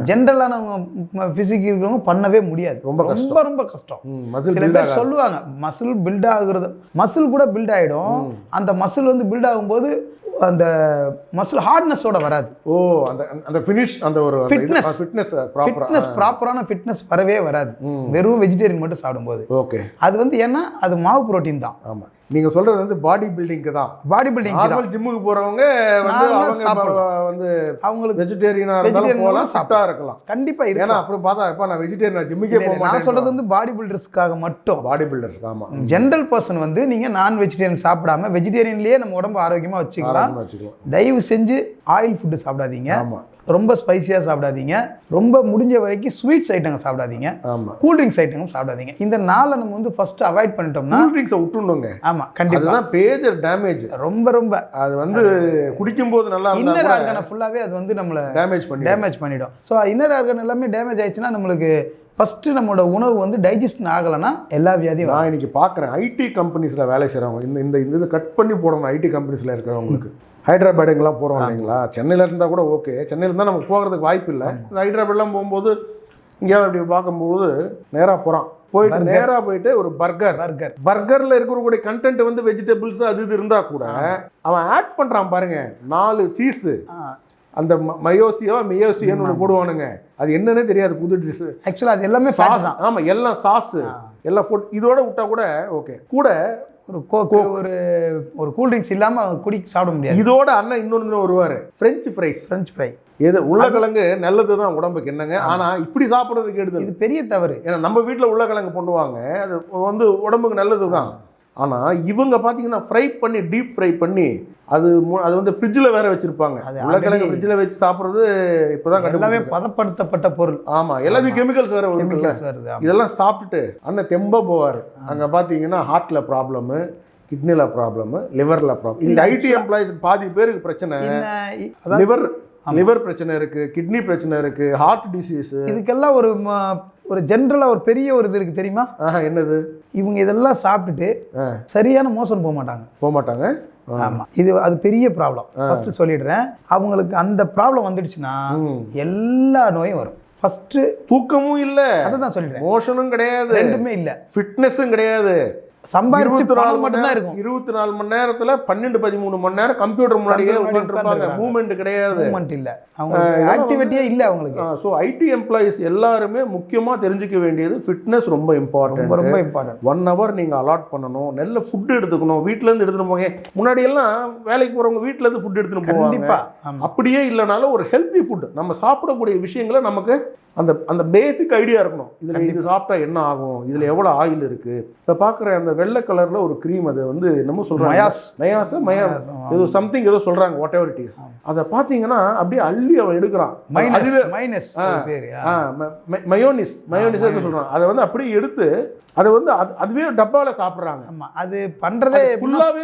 [SPEAKER 1] ஜென்ரலானவங்க பிசிக் இருக்கிறவங்க பண்ணவே முடியாது. ரொம்ப கஷ்டம். சில பேர் சொல்லுவாங்க மசில் பில்ட் ஆகுறது, மசில் கூட பில்ட் ஆகிடும். அந்த மசில் வந்து பில்ட் ஆகும்போது அந்த மசில் ஹார்ட்னஸோட வராது.
[SPEAKER 2] அந்த ஃபினிஷ் அந்த ஒரு
[SPEAKER 1] ஃபிட்னஸ் ப்ராப்பரான ஃபிட்னஸ் வரவே வராது வெறும் வெஜிடேரியன் மட்டும் சாப்பிடும்போது.
[SPEAKER 2] ஓகே.
[SPEAKER 1] அது வந்து ஏன்னா அது மாவு புரோட்டீன் தான்.
[SPEAKER 2] ஆமா, நீங்க சொல்றது வந்து பாடி பில்டிங்க்கு தான்.
[SPEAKER 1] பாடி பில்டிங்
[SPEAKER 2] நார்மல் ஜிம்முக்கு போறவங்க வந்து அவங்க அவங்களுக்கு வெஜிடேரியனா இருந்தாலும் போலாம், சாப்பிட்டா இருக்கலாம்.
[SPEAKER 1] கண்டிப்பா இருக்கு.
[SPEAKER 2] ஏன்னா அப்புறம் பார்த்தா இப்ப நான் வெஜிடேரியனா ஜிம்முக்கே போக மாட்டேன்.
[SPEAKER 1] நான் சொல்றது வந்து பாடி பில்டர்ஸ்க்காக மட்டும்.
[SPEAKER 2] Body builders. ஆமா.
[SPEAKER 1] ஜெனரல் பர்சன் வந்து நீங்க நான் வெஜிடேரியன் சாப்பிடாம வெஜிடேரியன்லயே நம்ம உடம்பு ஆரோக்கியமா வச்சுக்கலாம். தயவு செஞ்சு ஆயில் ஃபுட்டு சாப்பிடாதீங்க. ஆமா. ரொம்ப ஸ்பைசியாக சாப்பிடாதீங்க. ரொம்ப முடிஞ்ச வரைக்கும் ஸ்வீட்ஸ் ஐட்டங்கள் சாப்பிடாதீங்க. கூல் ட்ரிங்க்ஸ் ஐட்டங்களும் சாப்பிடாதீங்க. இந்த நாளை நம்ம வந்து ஃபர்ஸ்ட் அவாய்ட் பண்ணிட்டோம்னா
[SPEAKER 2] கூல் ட்ரிங்க்ஸை விட்டுணுங்க.
[SPEAKER 1] ஆமா, கண்டிப்பா.
[SPEAKER 2] அதுதான் பேஜர் டேமேஜ்.
[SPEAKER 1] ரொம்ப
[SPEAKER 2] அது வந்து குடிக்கும்போது நல்லா
[SPEAKER 1] இன்னர் ஆர்கனை ஃபுல்லாவே அது வந்து நம்மளை டேமேஜ் பண்ணிடும். ஸோ இன்னர் ஆர்கன் எல்லாமே டேமேஜ் ஆயிடுச்சுன்னா நம்மளுக்கு ஃபஸ்ட்டு நம்மளோட உணவு வந்து டைஜஸ்ட் ஆகலைன்னா எல்லா வியாதியும்.
[SPEAKER 2] நான் இன்னைக்கு பார்க்குறேன் ஐடி கம்பெனிஸில் வேலை செய்கிறவங்க இந்த இதை கட் பண்ணி போடணும். ஐடி கம்பெனிஸில் இருக்கிறவங்களுக்கு ஹைதராபாடுங்கெல்லாம் போகிறோம் இல்லைங்களா? சென்னையில் இருந்தால் கூட ஓகே, சென்னையில் இருந்தால் நமக்கு போகிறதுக்கு வாய்ப்பு இல்லை. இந்த ஹைதராபாட்லாம் போகும்போது இங்கேயாவது அப்படி பார்க்கும்போது நேராக போயிட்டு ஒரு பர்கரில் இருக்கக்கூடிய கண்டென்ட் வந்து வெஜிடபிள்ஸ் அது இது இருந்தால் கூட அவன் ஆட் பண்ணுறான் பாருங்க, 4 சீஸு, அந்த மியோசியோன்னு ஒன்று போடுவானுங்க. அது என்னன்னே தெரியாது, புது டிஷ்.
[SPEAKER 1] ஆக்சுவலாக அது எல்லாமே சாஸ் தான்.
[SPEAKER 2] ஆமாம், எல்லாம் சாஸு எல்லாம் போட்டு இதோட விட்டா கூட ஓகே. கூட
[SPEAKER 1] ஒரு கோக்கு ஒரு கூல்ட்ரிங்க்ஸ் இல்லாமல் சாப்பிட முடியாது.
[SPEAKER 2] இதோட அண்ணன் இன்னொன்று வருவார், ஃப்ரெஞ்சு ஃப்ரை. எது உருளைக்கிழங்கு நல்லது தான் உடம்புக்கு என்னங்க, ஆனால் இப்படி சாப்பிட்றது கெடுதல்.
[SPEAKER 1] இது பெரிய தவறு.
[SPEAKER 2] ஏன்னா நம்ம வீட்டில் உருளைக்கிழங்கு பண்ணுவாங்க, அது வந்து உடம்புக்கு நல்லது தான். ஆனால் இவங்க பார்த்தீங்கன்னா ஃப்ரை பண்ணி டீப் ஃப்ரை பண்ணி அது வந்து ஃப்ரிட்ஜில் வேற வச்சிருப்பாங்க. உருளைக்கிழங்கு ஃப்ரிட்ஜில் வச்சு சாப்பிட்றது இப்போதான்
[SPEAKER 1] எல்லாமே பதப்படுத்தப்பட்ட பொருள்.
[SPEAKER 2] ஆமாம், எல்லாத்தையும் கெமிக்கல்ஸ் வேற வருது. இதெல்லாம் சாப்பிட்டுட்டு அண்ணன் தெம்பா போவார். அங்கே பார்த்தீங்கன்னா ஹார்ட்டில் ப்ராப்ளமு, கிட்னில ப்ராப்ளமு, லிவரில் ப்ராப்ளம். இந்த ஐடி எம்ப்ளாயிஸ் பாதி பேருக்கு பிரச்சனை, லிவர் பிரச்சனை இருக்கு, கிட்னி பிரச்சனை இருக்கு, ஹார்ட் டிசீஸ்.
[SPEAKER 1] இதுக்கெல்லாம் ஒரு ஜென்ரலாக ஒரு பெரிய ஒரு இது இருக்கு தெரியுமா?
[SPEAKER 2] என்னது?
[SPEAKER 1] இவங்க இதெல்லாம் சாப்பிட்டுட்டு சரியான மோசம் போக மாட்டாங்க. ஆமா, அது பெரிய ப்ராப்ளம். ஃபர்ஸ்ட் சொல்லிடுறேன், அவங்களுக்கு அந்த ப்ராப்ளம் வந்துடுச்சுன்னா எல்லா நோயும் வரும். ஃபர்ஸ்ட் தூக்கமும் இல்லை, அதை தான் சொல்லிடுறேன். மோஷனும் கிடையாது, ரெண்டுமே இல்லை, ஃபிட்னஸும் கிடையாது. சம்பாதிச்சு பணம் மட்டும் தான் இருக்கும். 24 மணி நேரத்துல 12-13 மணி நேரம் கம்ப்யூட்டர் முன்னாடியே உட்கார்ந்திருப்பாங்க. மூவ்மெண்ட் கிடையாது, மூவ்மெண்ட் இல்ல, அவங்க ஆக்டிவிட்டியே இல்ல அவங்களுக்கு. சோ ஐடி எம்ப்ளாயிஸ் எல்லாருமே முக்கியமா தெரிஞ்சுக்க வேண்டியது ஃபிட்னஸ் ரொம்ப இம்பார்ட்டன்ட். ரொம்ப இம்பார்ட்டன்ட். 1 hour நீங்க அலாட் பண்ணணும். நல்ல ஃபுட் எடுத்துக்கணும். வீட்ல இருந்து எடுத்துட்டு போங்க. முன்னாடி எல்லாம் வேலைக்கு போறவங்க வீட்ல இருந்து ஃபுட் எடுத்துட்டு போவாங்க. அப்படியே இல்லனாலும் ஒரு ஹெல்தி ஃபுட், நம்ம சாப்பிடக்கூடிய விஷயங்களை நமக்கு அந்த பேசிக் ஐடியா இருக்கணும். இதில் இது சாப்பிட்டா என்ன ஆகும், இதில் எவ்வளோ ஆயில் இருக்குது. இப்போ பார்க்குற அந்த வெள்ளை கலரில் ஒரு க்ரீம், அது வந்து என்னமோ சொல்கிறாங்க, ஏதோ சம்திங் ஏதோ சொல்கிறாங்க, வாட் எவர் இட் இஸ். அதை பார்த்தீங்கன்னா அப்படியே அள்ளி அவன் எடுக்கிறான். மயோனிஸ் சொல்கிறான். அதை வந்து அப்படியே எடுத்து அதை வந்து அதுவே டப்பாவில் சாப்பிட்றாங்க. ஆமாம், அது பண்ணுறதே ஃபுல்லாகவே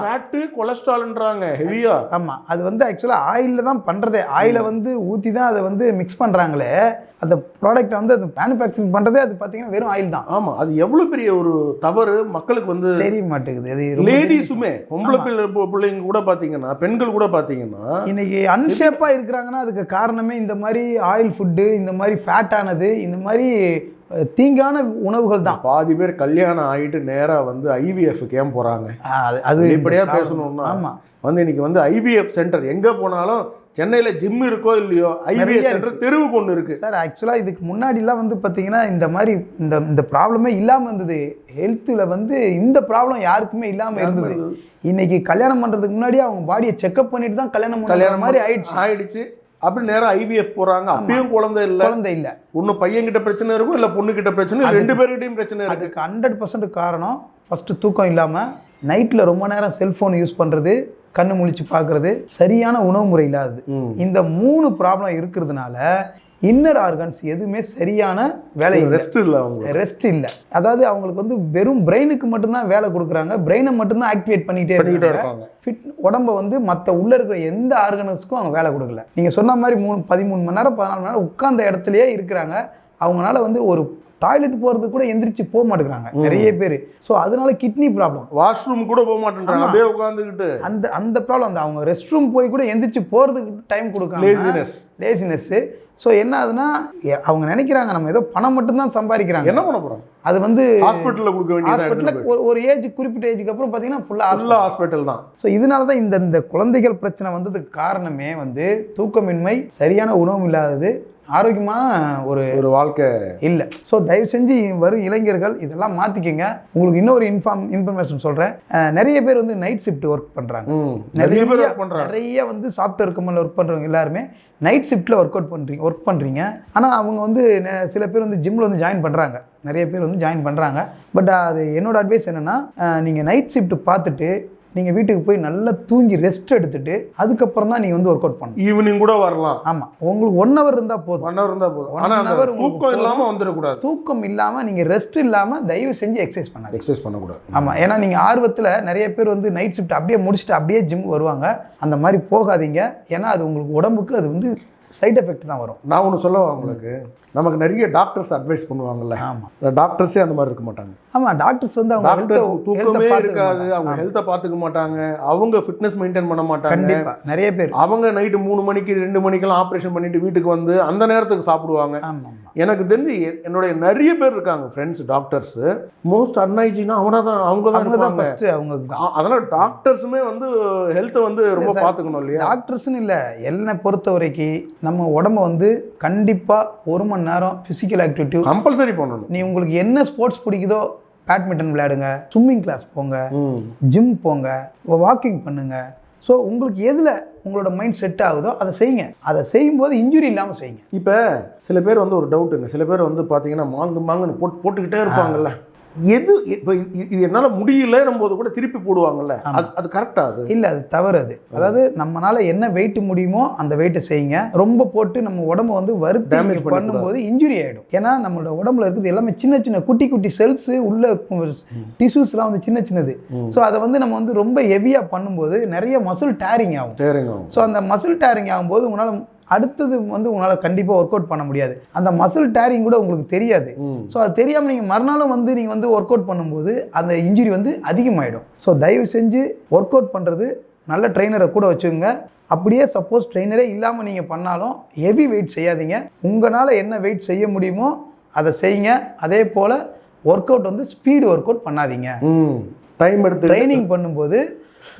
[SPEAKER 1] ஃபேட்டு கொலஸ்ட்ரால்ன்றாங்க, ஹெவியா. ஆமாம், அது வந்து ஆக்சுவலாக ஆயிலில் தான் பண்ணுறதே. ஆயிலை வந்து ஊற்றி தான் அதை வந்து மிக்ஸ் பண்ணுறாங்களே. அந்த ப்ராடக்ட்டை வந்து அது மேனுஃபேக்சரிங் பண்ணுறதே அது பார்த்தீங்கன்னா வெறும் ஆயில் தான். ஆமாம், அது எவ்வளோ பெரிய ஒரு தவறு மக்களுக்கு வந்து தெரிய மாட்டேங்குது. அது லேடிஸுமே, பொம்பளை பிள்ளைங்க கூட பார்த்தீங்கன்னா, பெண்கள் கூட பார்த்தீங்கன்னா இன்னைக்கு அன்ஷேப்பாக இருக்கிறாங்கன்னா அதுக்கு காரணமே இந்த மாதிரி ஆயில் ஃபுட்டு, இந்த மாதிரி ஃபேட்டானது, இந்த மாதிரி தீங்கான உணவுகள் தான். பாதி பேர் கல்யாணம் ஆகிட்டு நேராக வந்து ஐவிஎஃப்க்கு ஏன் போகிறாங்க? அது இப்படியாக பேசணும்னா ஆமாம், வந்து இன்னைக்கு வந்து ஐவிஎஃப் சென்டர் எங்கே போனாலும், சென்னையில் ஜிம் இருக்கோ இல்லையோ, ஐவிஎஃப் சென்டர் தெருவுக்கு ஒன்று இருக்குது சார். ஆக்சுவலாக இதுக்கு முன்னாடிலாம் வந்து பார்த்தீங்கன்னா இந்த மாதிரி இந்த ப்ராப்ளமே இல்லாமல் இருந்தது. ஹெல்த்தில் வந்து இந்த ப்ராப்ளம் யாருக்குமே இல்லாமல் இருந்தது. இன்னைக்கு கல்யாணம் பண்ணுறதுக்கு முன்னாடியே அவங்க பாடியை செக்அப் பண்ணிட்டு தான் கல்யாணம் மாதிரி ஆயிடுச்சு. அப்படி நேரம் ஐவிஎஃப் போறாங்க. அப்பயும் குழந்தை இல்லை. ஒன்னு பையன்கிட்ட பிரச்சனை இருக்கும், இல்ல பொண்ணு கிட்ட பிரச்சனை, ரெண்டு பேருக்கிட்டையும் பிரச்சனை இருக்கு. அதுக்கு 100% காரணம் ஃபர்ஸ்ட் தூக்கம் இல்லாம, நைட்ல ரொம்ப நேரம் செல்போன் யூஸ் பண்றது, கண்ணு முழிச்சு பாக்குறது, சரியான உணவு முறை இல்லாதது. இந்த 3 ப்ராப்ளம் இருக்கிறதுனால இன்னர் ஆர்கன்ஸ் எதுவுமே சரியான வேலை, ரெஸ்ட் இல்லை. அதாவது அவங்களுக்கு வந்து வெறும் பிரெயினுக்கு மட்டும்தான் வேலை கொடுக்குறாங்க. பிரெயினை மட்டும்தான் ஆக்டிவேட் பண்ணிக்கிட்டே இருக்காங்க. ஃபிட் உடம்பை வந்து மற்ற உள்ள இருக்கிற எந்த ஆர்கன்ஸுக்கும் அவங்க வேலை கொடுக்கல. நீங்கள் சொன்ன மாதிரி 13 மணி நேரம் 14 மணி நேரம் உட்கார்ந்த இடத்துலயே இருக்கிறாங்க. அவங்களால வந்து ஒரு டாய்லெட் போகிறதுக்கு கூட எந்திரிச்சு போக மாட்டேங்கிறாங்க நிறைய பேர். ஸோ அதனால கிட்னி ப்ராப்ளம், வாஷ்ரூம் கூட போக மாட்டேங்கிறாங்க, அப்படியே உட்காந்துக்கிட்டு அந்த ப்ராப்ளம் தான். அவங்க ரெஸ்ட் ரூம் போய் கூட எந்திரிச்சு போகிறதுக்கு டைம் கொடுக்காங்க, லேசினஸ்ஸு. ஸோ என்ன ஆகுதுன்னா, அவங்க நினைக்கிறாங்க நம்ம ஏதோ பணம் மட்டும்தான் சம்பாதிக்கிறாங்க. என்ன பண்ண போகிறோம்? அது வந்து ஹாஸ்பிட்டலில் கொடுக்க வேண்டிய ஹாஸ்பிட்டலில் ஒரு ஏஜ், குறிப்பிட்ட ஏஜுக்கு அப்புறம் பார்த்தீங்கன்னா ஃபுல்லாக ஹாஸ்பிட்டல் தான். ஸோ இதனால தான் இந்த குழந்தைகள் பிரச்சனை வந்ததுக்கு காரணமே வந்து தூக்கமின்மை, சரியான உணவும் இல்லாதது, ஆரோக்கியமான ஒரு வாழ்க்கை இல்லை. ஸோ தயவு செஞ்சு வரும் இளைஞர்கள் இதெல்லாம் மாற்றிக்கங்க. உங்களுக்கு இன்னொரு இன்ஃபர்மேஷன் சொல்கிறேன். நிறைய பேர் வந்து நைட் ஷிஃப்ட் ஒர்க் பண்ணுறாங்க. நிறைய வந்து சாஃப்ட்வேர் கம்பெனியில் ஒர்க் பண்ணுறவங்க எல்லாருமே நைட் ஷிஃப்ட்டில் ஒர்க் பண்ணுறீங்க. ஆனால் அவங்க வந்து சில பேர் வந்து ஜிம்மில் வந்து ஜாயின் பண்ணுறாங்க. நிறைய பேர் வந்து ஜாயின் பண்ணுறாங்க. பட் அது என்னோட அட்வைஸ் என்னென்னா, நீங்கள் நைட் ஷிஃப்ட் பார்த்துட்டு நீங்கள் வீட்டுக்கு போய் நல்லா தூங்கி ரெஸ்ட் எடுத்துட்டு அதுக்கப்புறம் தான் நீங்கள் வந்து ஒர்க் அவுட் பண்ணணும். ஈவினிங் கூட வரலாம். ஆமாம், உங்களுக்கு 1 hour இருந்தால் போதும். 1 hour இருந்தால் போதும். 1 hour தூக்கம் இல்லாமல் வந்துடக்கூடாது. தூக்கம் இல்லாமல் நீங்கள் ரெஸ்ட் இல்லாமல் தயவு செஞ்சு எக்ஸசைஸ் பண்ணக்கூடாது. ஆமாம், ஏன்னா நீங்கள் ஆர்வத்தில் நிறைய பேர் வந்து நைட் ஷிஃப்ட் அப்படியே முடிச்சுட்டு அப்படியே ஜிம் வருவாங்க. அந்த மாதிரி போகாதீங்க. ஏன்னா அது உங்களுக்கு உடம்புக்கு அது வந்து சைட் எஃபெக்ட் தான் வரும். நான் ஒன்று சொல்லுவேன் உங்களுக்கு, நமக்கு நிறைய டாக்டர்ஸ் அட்வைஸ் பண்ணுவாங்கல்ல. ஆமாம், டாக்டர்ஸே அந்த மாதிரி இருக்க மாட்டாங்க. ஆமாம், டாக்டர்ஸ் வந்து அவங்க தூக்கமே இருக்காது, அவங்க ஹெல்த்தை பார்த்துக்க மாட்டாங்க, அவங்க ஃபிட்னஸ் மெயின்டைன் பண்ண மாட்டாங்க. கண்டிப்பாக நிறைய பேர் அவங்க நைட்டு 3 மணிக்கு 2 மணிக்கெல்லாம் ஆப்ரேஷன் பண்ணிட்டு வீட்டுக்கு வந்து அந்த நேரத்துக்கு சாப்பிடுவாங்க. எனக்கு தெரிஞ்சு என்னுடைய நிறைய பேர் இருக்காங்க ஃப்ரெண்ட்ஸ் டாக்டர்ஸ். மோஸ்ட் அன்ஹைஜீனா அவங்க தான் ஃபர்ஸ்ட். அதனால டாக்டர்ஸுமே வந்து ஹெல்த்தை வந்து ரொம்ப பார்த்துக்கணும் இல்லையா? டாக்டர்ஸ்னு இல்லை, என்னை பொறுத்த வரைக்கும் நம்ம உடம்ப வந்து கண்டிப்பாக 1 மணி நேரம் ஃபிசிக்கல் ஆக்டிவிட்டி கம்பல்சரி பண்ணணும். நீ உங்களுக்கு என்ன ஸ்போர்ட்ஸ் பிடிக்குதோ பேட்மிண்டன் விளையாடுங்க, ஸ்விம்மிங் கிளாஸ் போங்க, ஜிம் போங்க, வாக்கிங் பண்ணுங்க. ஸோ உங்களுக்கு எதில் உங்களோட மைண்ட் செட் ஆகுதோ அதை செய்யுங்க. அதை செய்யும்போது இன்ஜுரி இல்லாமல் செய்யுங்க.
[SPEAKER 2] இப்போ சில பேர் வந்து ஒரு டவுட்டுங்க, சில பேர் வந்து பார்த்தீங்கன்னா மாங்குன்னு போட்டுக்கிட்டே இருப்பாங்கல்ல, எது இப்போ இது என்னால் முடியலன்னும் போது கூட திருப்பி போடுவாங்கல்ல, அது கரெக்டா? அது இல்லை, அது தவறு. அது அதாவது நம்மளால என்ன வெயிட் முடியுமோ அந்த வெயிட்டை செய்யுங்க. ரொம்ப போட்டு நம்ம உடம்பு வந்து டேமேஜ் பண்ணும்போது இன்ஜுரி ஆகிடும். ஏன்னா நம்மளோட உடம்புல இருக்குது எல்லாமே சின்ன சின்ன குட்டி குட்டி செல்ஸ், உள்ள டிஷ்யூஸ்லாம் வந்து சின்ன சின்னது. ஸோ அதை வந்து நம்ம வந்து ரொம்ப ஹெவியாக பண்ணும்போது நிறைய மசில் டேரிங் ஆகும். ஸோ அந்த மசில் டேரிங் ஆகும்போது உங்களால் அடுத்தது வந்து உங்களால் கண்டிப்பாக ஒர்க் அவுட் பண்ண முடியாது. அந்த மசில் டேரிங் கூட உங்களுக்கு தெரியாது. ஸோ அது தெரியாமல் நீங்கள் மறுநாளும் வந்து நீங்கள் வந்து ஒர்க் அவுட் பண்ணும்போது அந்த இன்ஜுரி வந்து அதிகமாகிடும். ஸோ தயவு செஞ்சு ஒர்க் அவுட் பண்ணுறது நல்ல ட்ரெயினரை கூட வச்சுக்கோங்க. அப்படியே சப்போஸ் ட்ரெயினரே இல்லாமல் நீங்கள் பண்ணாலும் ஹெவி வெயிட் செய்யாதீங்க. உங்களால் என்ன வெயிட் செய்ய முடியுமோ அதை செய்யுங்க. அதே போல் ஒர்க் அவுட் வந்து ஸ்பீடு ஒர்க் அவுட் பண்ணாதீங்க. டைம் எடுத்து ட்ரைனிங் பண்ணும்போது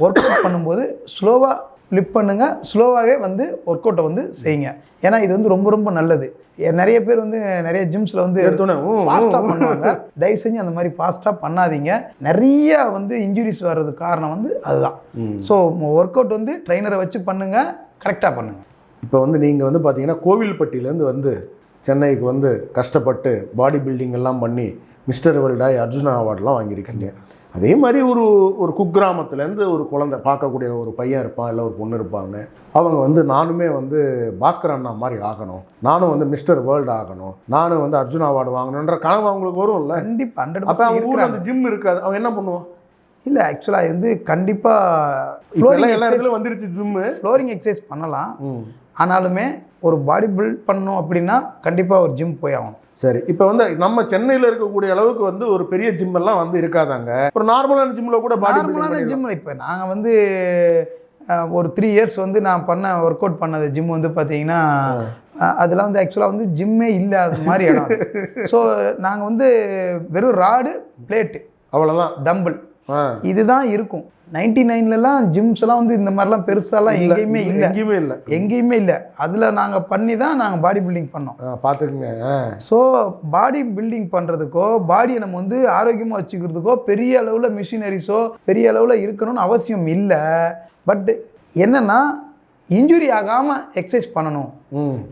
[SPEAKER 2] ஒர்க் அவுட் பண்ணும்போது ஸ்லோவாக லிஃப்ட் பண்ணுங்க, ஸ்லோவாகவே வந்து ஒர்க் அவுட்டை வந்து செய்யுங்க. ஏன்னா இது வந்து ரொம்ப ரொம்ப நல்லது. நிறைய பேர் வந்து நிறைய ஜிம்ஸில் வந்து ஃபாஸ்ட்டாக பண்ணுவாங்க. தயவு செஞ்சு அந்த மாதிரி ஃபாஸ்ட்டாக பண்ணாதீங்க. நிறைய வந்து இன்ஜுரிஸ் வர்றதுக்கு காரணம் வந்து அதுதான். ஸோ ஒர்க் அவுட் வந்து ட்ரைனரை வச்சு பண்ணுங்க, கரெக்டாக பண்ணுங்க. இப்போ வந்து நீங்கள் வந்து பார்த்தீங்கன்னா கோவில்பட்டியிலேருந்து வந்து சென்னைக்கு வந்து கஷ்டப்பட்டு பாடி பில்டிங் எல்லாம் பண்ணி மிஸ்டர் வேர்ல்டாய் அர்ஜுனா அவார்டெலாம் வாங்கியிருக்கீங்க. அதே மாதிரி ஒரு குக்கிராமத்துலேருந்து ஒரு குழந்தை பார்க்கக்கூடிய ஒரு பையன் இருப்பான், இல்லை ஒரு பொண்ணு இருப்பாங்க. அவங்க வந்து நானுமே வந்து பாஸ்கர் அண்ணா மாதிரி ஆகணும், நானும் வந்து மிஸ்டர் வேர்ல்டு ஆகணும், நானும் வந்து அர்ஜுனா அவார்டு வாங்கணுன்ற கனவு அவங்களுக்கு வரும் இல்லை? கண்டிப்பாக 100% அந்த ஜிம் இருக்காது, அவன் என்ன பண்ணுவான்? இல்லை, ஆக்சுவலாக வந்து கண்டிப்பாக எல்லா இடத்துலையும் வந்துருச்சு ஜிம்மு. ஃப்ளோரிங் எக்ஸசைஸ் பண்ணலாம், ஆனாலுமே ஒரு பாடி பில்ட் பண்ணணும் அப்படின்னா கண்டிப்பாக ஒரு ஜிம் போய் ஆகணும். சரி, இப்போ வந்து நம்ம சென்னையில் இருக்கக்கூடிய அளவுக்கு வந்து ஒரு பெரிய ஜிம் எல்லாம் வந்து இருக்காதாங்க. ஒரு நார்மலான ஜிம்மில் கூட நார்மலான ஜிம்மில் இப்போ நாங்கள் வந்து ஒரு 3 இயர்ஸ் வந்து நான் பண்ண ஒர்க் அவுட் பண்ணது ஜிம் வந்து பார்த்தீங்கன்னா அதெல்லாம் வந்து ஆக்சுவலாக வந்து ஜிம்மே இல்லை, அது மாதிரி இடம். ஸோ நாங்கள் வந்து வெறும் ராடு, பிளேட்டு, அவ்வளோதான், தம்பிள், இதுதான் இருக்கும். 99லலாம் ஜிம்ஸ் எல்லாம் வந்து இந்த மாதிரிலாம் பெருசாலாம் எங்கேயுமே இல்லை. அதில் நாங்கள் பண்ணி தான் நாங்கள் பாடி பில்டிங் பண்ணோம், பார்த்துக்குங்க. ஸோ பாடி பில்டிங் பண்ணுறதுக்கோ பாடியை நம்ம வந்து ஆரோக்கியமாக வச்சுக்கிறதுக்கோ பெரிய அளவில் மிஷினரிஸோ பெரிய அளவில் இருக்கணும்னு அவசியம் இல்லை. பட் என்னென்னா இன்ஜுரி ஆகாமல் எக்ஸசைஸ் பண்ணணும்,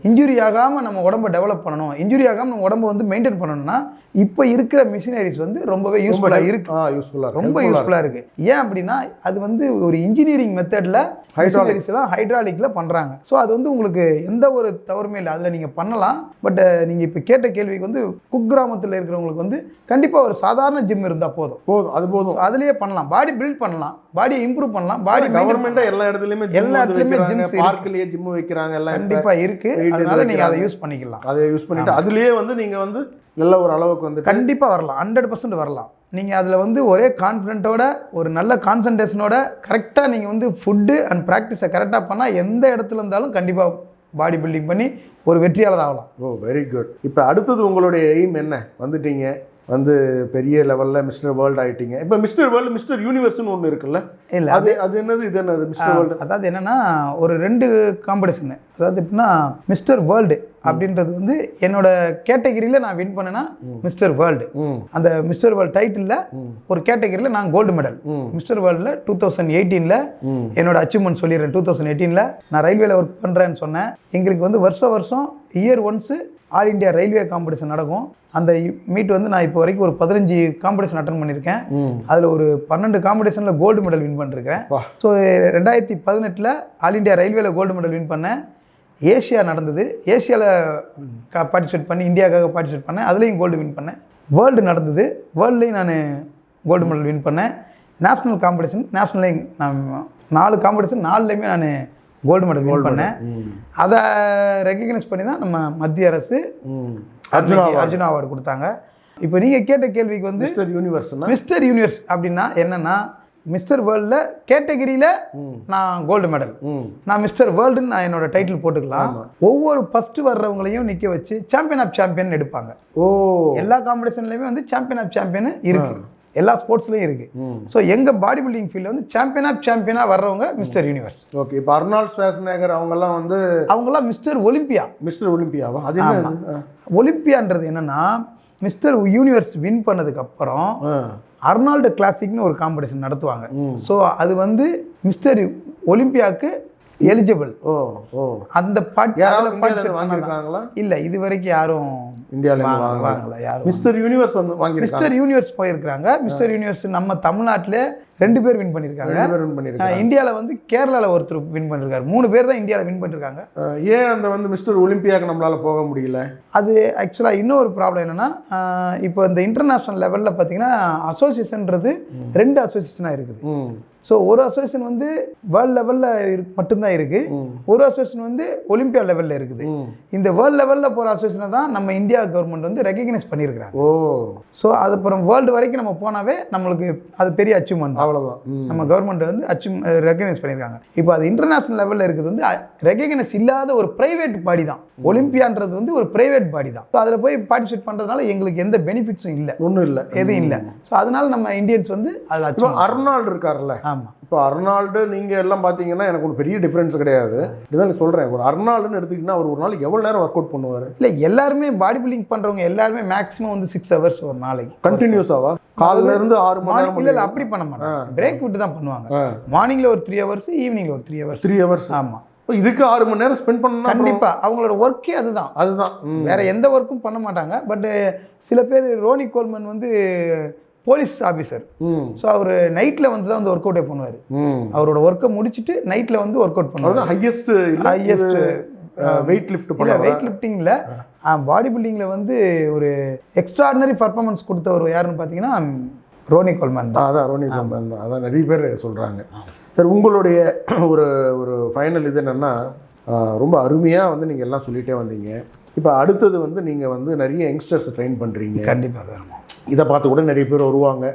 [SPEAKER 2] இன்ஜுரி ஆகாமல் நம்ம உடம்பை டெவலப் பண்ணணும், இன்ஜுரி ஆகாமல் நம்ம உடம்பை வந்து மெயின்டைன் பண்ணணும்னா இப்போ இருக்கிற மிஷினரிஸ் வந்து ரொம்பவே யூஸ்ஃபுல்லாக இருக்குது, ரொம்ப யூஸ்ஃபுல்லாக இருக்குது. ஏன் அப்படின்னா அது வந்து ஒரு இன்ஜினியரிங் மெத்தடில் மிஷினரிஸ்லாம் ஹைட்ராலிக்கில் பண்ணுறாங்க. ஸோ அது வந்து உங்களுக்கு எந்த ஒரு தவறுமே இல்லை, அதில் நீங்கள் பண்ணலாம். பட் நீங்கள் இப்போ கேட்ட கேள்விக்கு வந்து குக்கிராமத்தில் இருக்கிறவங்களுக்கு வந்து கண்டிப்பாக ஒரு சாதாரண ஜிம் இருந்தால் போதும், அது போதும், அதுலேயே பண்ணலாம், பாடி பில்ட் பண்ணலாம், பாடியை இம்ப்ரூவ் பண்ணலாம். பாடி கவர்மெண்ட்டாக எல்லா இடத்துலையுமே ஜிம்ஸ் பார்க்லேயே ஜிம் வைக்கிறாங்க, எல்லாம் கண்டிப்பாக இருக்குது. அதனால நீங்கள் அதை யூஸ் பண்ணிக்கலாம், அதை யூஸ் பண்ணிட்டு அதுலேயே வந்து நீங்கள் வந்து நல்ல ஒரு அளவுக்கு வந்து கண்டிப்பாக வரலாம், 100% வரலாம். நீங்கள் அதில் வந்து ஒரே கான்ஃபிடென்ட்டோட ஒரு நல்ல கான்சன்ட்ரேஷனோட கரெக்டாக நீங்கள் வந்து ஃபுட்டு அண்ட் ப்ராக்டிஸை கரெக்டாக பண்ணால் எந்த இடத்துல இருந்தாலும் கண்டிப்பாக பாடி பில்டிங் பண்ணி ஒரு வெற்றியாளர் ஆகலாம். ஓ, வெரி குட். இப்போ அடுத்தது உங்களுடைய எய்ம் என்ன? வந்துட்டீங்க, வந்து பெரிய லெவலில் மிஸ்டர் வேர்ல்டு ஆகிட்டீங்க. இப்போ மிஸ்டர் வேர்ல்டு, மிஸ்டர் யூனிவர்ஸ்னு ஒன்று இருக்குல்ல? இல்லை, அது என்னது? இது என்னது மிஸ்டர் வேர்ல்டு? அதாவது என்னென்னா ஒரு 2 காம்படிஷனு. அதாவது எப்படின்னா மிஸ்டர் வேர்ல்டு அப்படின்றது வந்து என்னோட கேட்டகிரியில் நான் வின் பண்ணேன்னா மிஸ்டர் வேர்ல்டு, அந்த மிஸ்டர் வேர்ல்டு டைட்டிலில் ஒரு கேட்டகிரியில் நான் கோல்டு மெடல் மிஸ்டர் வேர்ல்டில் 2018 என்னோட அச்சீவ்மெண்ட் சொல்லிடுறேன். 2018 நான் ரயில்வேல ஒர்க் பண்ணுறேன்னு சொன்னேன். எங்களுக்கு வந்து வருஷம் year once all India railway competition நடக்கும். அந்த மீட் வந்து நான் இப்போ வரைக்கும் ஒரு 15 காம்படிஷன் அட்டன் பண்ணியிருக்கேன். அதில் ஒரு 12 காம்படிஷனில் கோல்டு மெடல் வின் பண்ணிருக்கேன். ஸோ 2018 ஆல் இண்டியா ரயில்வேல கோல்டு மெடல் வின் பண்ணேன். ஏஷியா நடந்தது, ஏஷியாவில் பார்ட்டிசிபேட் பண்ணி இந்தியாவுக்காக பார்ட்டிசிபேட் பண்ணேன், அதுலேயும் கோல்டு வின் பண்ணேன். வேர்ல்டு நடந்தது, வேர்ல்ட்லேயும் நான் கோல்டு மெடல் வின் பண்ணேன். நேஷ்னல் காம்படிஷன், நேஷ்னல்லையும் நான் 4 காம்படிஷன் 4லேயுமே நான் கோல்டு மெடல் வின் பண்ணேன். அதை ரெக்கக்னைஸ் பண்ணி தான் நம்ம மத்திய அரசு அர்ஜுனா அவார்டு கொடுத்தாங்க. இப்போ நீங்கள் கேட்ட கேள்விக்கு வந்து மிஸ்டர் யூனிவர்ஸ் அப்படின்னா என்னென்னா மிஸ்டர் வேர்ல்டில் கேட்டகிரியில் நான் கோல்டு மெடல், நான் மிஸ்டர் வேர்ல்டுன்னு நான் என்னோட டைட்டில் போட்டுக்கலாம். ஒவ்வொரு ஃபர்ஸ்ட் வர்றவங்களையும் நிற்க வச்சு சாம்பியன் ஆஃப் சாம்பியன் எடுப்பாங்க. எல்லா காம்படிஷன்லையுமே வந்து சாம்பியன் ஆஃப் சாம்பியன் இருக்கு.
[SPEAKER 1] எல்லா ஸ்போர்ட்ஸ்லையும் இருக்குது. ஸோ எங்கள் பாடி பில்டிங் ஃபீல்டில் வந்து சாம்பியனாக வர்றவங்க மிஸ்டர் யூனிவர்ஸ்.
[SPEAKER 2] ஓகே, இப்போ அர்னால்ட் ஷ்வார்ஸ்நெகர் அவங்கெல்லாம்
[SPEAKER 1] மிஸ்டர்
[SPEAKER 2] ஒலிம்பியாவா? அது என்ன
[SPEAKER 1] ஒலிம்பியான்றது என்னன்னா, மிஸ்டர் யூனிவர்ஸ் வின் பண்ணதுக்கப்புறம் அர்னால்டு கிளாசிக்னு ஒரு காம்படிஷன் நடத்துவாங்க. ஸோ அது வந்து மிஸ்டர் ஒலிம்பியாவுக்கு எலிஜிபிள். அந்த இல்ல இது வரைக்கும் யாரும்
[SPEAKER 2] இந்தியாவில்
[SPEAKER 1] வாங்கல. யாரும்
[SPEAKER 2] மிஸ்டர் யூனிவர்ஸ் வாங்கி
[SPEAKER 1] மிஸ்டர் யூனிவர்ஸ் போயிருக்காங்க. மிஸ்டர் யூனிவர்ஸ் நம்ம தமிழ்நாட்டில் 2 பேர் வின் பண்ணியிருக்காங்க. இந்தியாவில் வந்து கேரளாவில் ஒருத்தர் வின் பண்ணியிருக்காரு. 3 பேர் தான் இந்தியாவில் வின் பண்ணியிருக்காங்க.
[SPEAKER 2] ஏன் அந்த வந்து மிஸ்டர் ஒலிம்பியாவுக்கு நம்மளால போக முடியல?
[SPEAKER 1] அது ஆக்சுவலாக இன்னொரு ப்ராப்ளம் என்னன்னா, இப்போ இந்த இன்டர்நேஷ்னல் லெவலில் பார்த்தீங்கன்னா அசோசியேஷன்றது 2 அசோசியேஷனாக இருக்குது. ஸோ ஒரு அசோசியேஷன் வந்து வேர்ல்டு லெவலில் மட்டும்தான் இருக்குது, ஒரு அசோசியேஷன் வந்து ஒலிம்பியா லெவலில் இருக்குது. இந்த வேர்ல்டு லெவலில் போகிற அசோசியேஷனை தான் நம்ம இந்தியா கவர்மெண்ட் வந்து ரெகக்னைஸ் பண்ணியிருக்கிறாங்க. ஸோ அது அப்புறம் வேர்ல்டு வரைக்கும் நம்ம போனாவே நம்மளுக்கு அது பெரிய அச்சீவ்மெண்ட். அவ்வளோதான், நம்ம கவர்மெண்ட் வந்து ரெகக்னைஸ் பண்ணியிருக்காங்க. இப்போ அது இன்டர்நேஷனல் லெவலில் இருக்குது வந்து ரெகக்னைஸ் இல்லாத ஒரு பிரைவேட் பாடி தான். ஒலிம்பியான்றது வந்து ஒரு பிரைவேட் பாடி தான். ஸோ அதில் போய் பார்ட்டிசிபேட் பண்ணுறதுனால எங்களுக்கு எந்த பெனிஃபிட்ஸும் இல்லை, ஒன்றும் இல்லை, எதுவும் இல்லை. ஸோ அதனால நம்ம இந்தியன்ஸ் வந்து அதில்
[SPEAKER 2] அர்னால்டு இருக்காருல்ல. இப்போ அர்னால்டு நீங்கள் எல்லாம் பார்த்தீங்கன்னா எனக்கு ஒரு பெரிய டிஃப்ரென்ஸ் கிடையாது. இதுதான் சொல்கிறேன், ஒரு அர்னால்டுன்னு எடுத்துக்கிட்டீங்கன்னா அவர் ஒரு நாளைக்கு எவ்வளோ நேரம் ஒர்க் அவுட் பண்ணுவார்? இல்லை, எல்லாருமே
[SPEAKER 1] பாடி பில்டிங் பண்ணுறவங்க எல்லாருமே மேக்ஸிமம் வந்து 6 hours ஒரு நாளைக்கு
[SPEAKER 2] கண்டினியூஸாவா? காலையில இருந்து 6 மணி நேரம்?
[SPEAKER 1] இல்லை, அப்படி பண்ண மாட்டாங்க, பிரேக் விட்டு தான் பண்ணுவாங்க. மார்னிங்கில் ஒரு 3 hours, ஈவினிங்கில் ஒரு 3 hours.
[SPEAKER 2] 3 hours.
[SPEAKER 1] ஆமாம்.
[SPEAKER 2] இதுக்கு 6 மணி நேரம் ஸ்பெண்ட் பண்ணணும்.
[SPEAKER 1] கண்டிப்பா அவங்களோட ஒர்க்கே அதுதான். வேற எந்த ஒர்க்கும் பண்ண மாட்டாங்க. பட் சில பேர் ரோனி கோல்மன் வந்து போலீஸ் ஆஃபீஸர். ஸோ அவர் நைட்டில் வந்து தான் வந்து ஒர்க் அவுட்டே பண்ணுவார். அவரோட ஒர்க்கை முடிச்சுட்டு நைட்டில் வந்து ஒர்க் அவுட் பண்ணுவார்.
[SPEAKER 2] ஹையஸ்ட் வெயிட் லிஃப்ட்
[SPEAKER 1] இல்லை, வெயிட் லிஃப்டிங்கில் பாடி பில்டிங்கில் வந்து ஒரு எக்ஸ்ட்ராடினரி பர்ஃபார்மன்ஸ் கொடுத்தவர் யாருன்னு பார்த்தீங்கன்னா ரோனி கோல்மன் தான்.
[SPEAKER 2] அதான் ரோனி கோல்மன் தான். அதான் நிறைய பேர் சொல்கிறாங்க. சார், உங்களுடைய ஒரு ஃபைனல் இது என்னென்னா, ரொம்ப அருமையாக வந்து நீங்கள் எல்லாம் சொல்லிகிட்டே வந்தீங்க. இப்போ அடுத்தது வந்து நீங்கள் வந்து நிறைய யங்ஸ்டர்ஸ் ட்ரெயின் பண்ணுறீங்க.
[SPEAKER 1] கண்டிப்பாக
[SPEAKER 2] இதை பார்த்து கூட நிறைய பேர் வருவாங்க,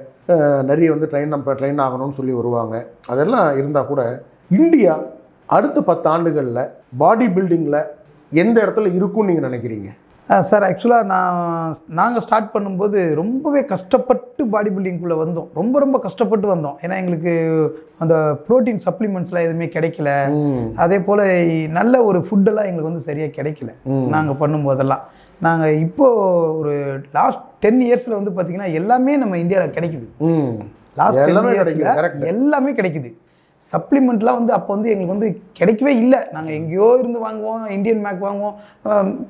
[SPEAKER 2] நிறைய வந்து ட்ரெயின் ஆகணும்னு சொல்லி வருவாங்க. அதெல்லாம் இருந்தால் கூட இந்தியா அடுத்த 10 ஆண்டுகளில் பாடி பில்டிங்கில் எந்த இடத்துல இருக்கும்னு நீங்கள் நினைக்கிறீங்க?
[SPEAKER 1] சார், ஆக்சுவலாக நாங்கள் ஸ்டார்ட் பண்ணும்போது ரொம்பவே கஷ்டப்பட்டு பாடி பில்டிங்குள்ளே வந்தோம். ரொம்ப கஷ்டப்பட்டு வந்தோம். ஏன்னா எங்களுக்கு அந்த ப்ரோட்டீன் சப்ளிமெண்ட்ஸ்லாம் எதுவுமே கிடைக்கல. அதே போல் நல்ல ஒரு ஃபுட்டெல்லாம் எங்களுக்கு வந்து சரியாக கிடைக்கல நாங்கள் பண்ணும்போதெல்லாம். நாங்கள் இப்போது ஒரு லாஸ்ட் 10 yearsல வந்து பார்த்திங்கன்னா எல்லாமே நம்ம இந்தியாவில் கிடைக்குது. லாஸ்ட் 10 yearsல எல்லாமே கிடைக்குது. சப்ளிமெண்ட்லாம் வந்து அப்போ வந்து எங்களுக்கு வந்து கிடைக்கவே இல்லை. நாங்கள் எங்கேயோ இருந்து வாங்குவோம், இந்தியன் மேக் வாங்குவோம்.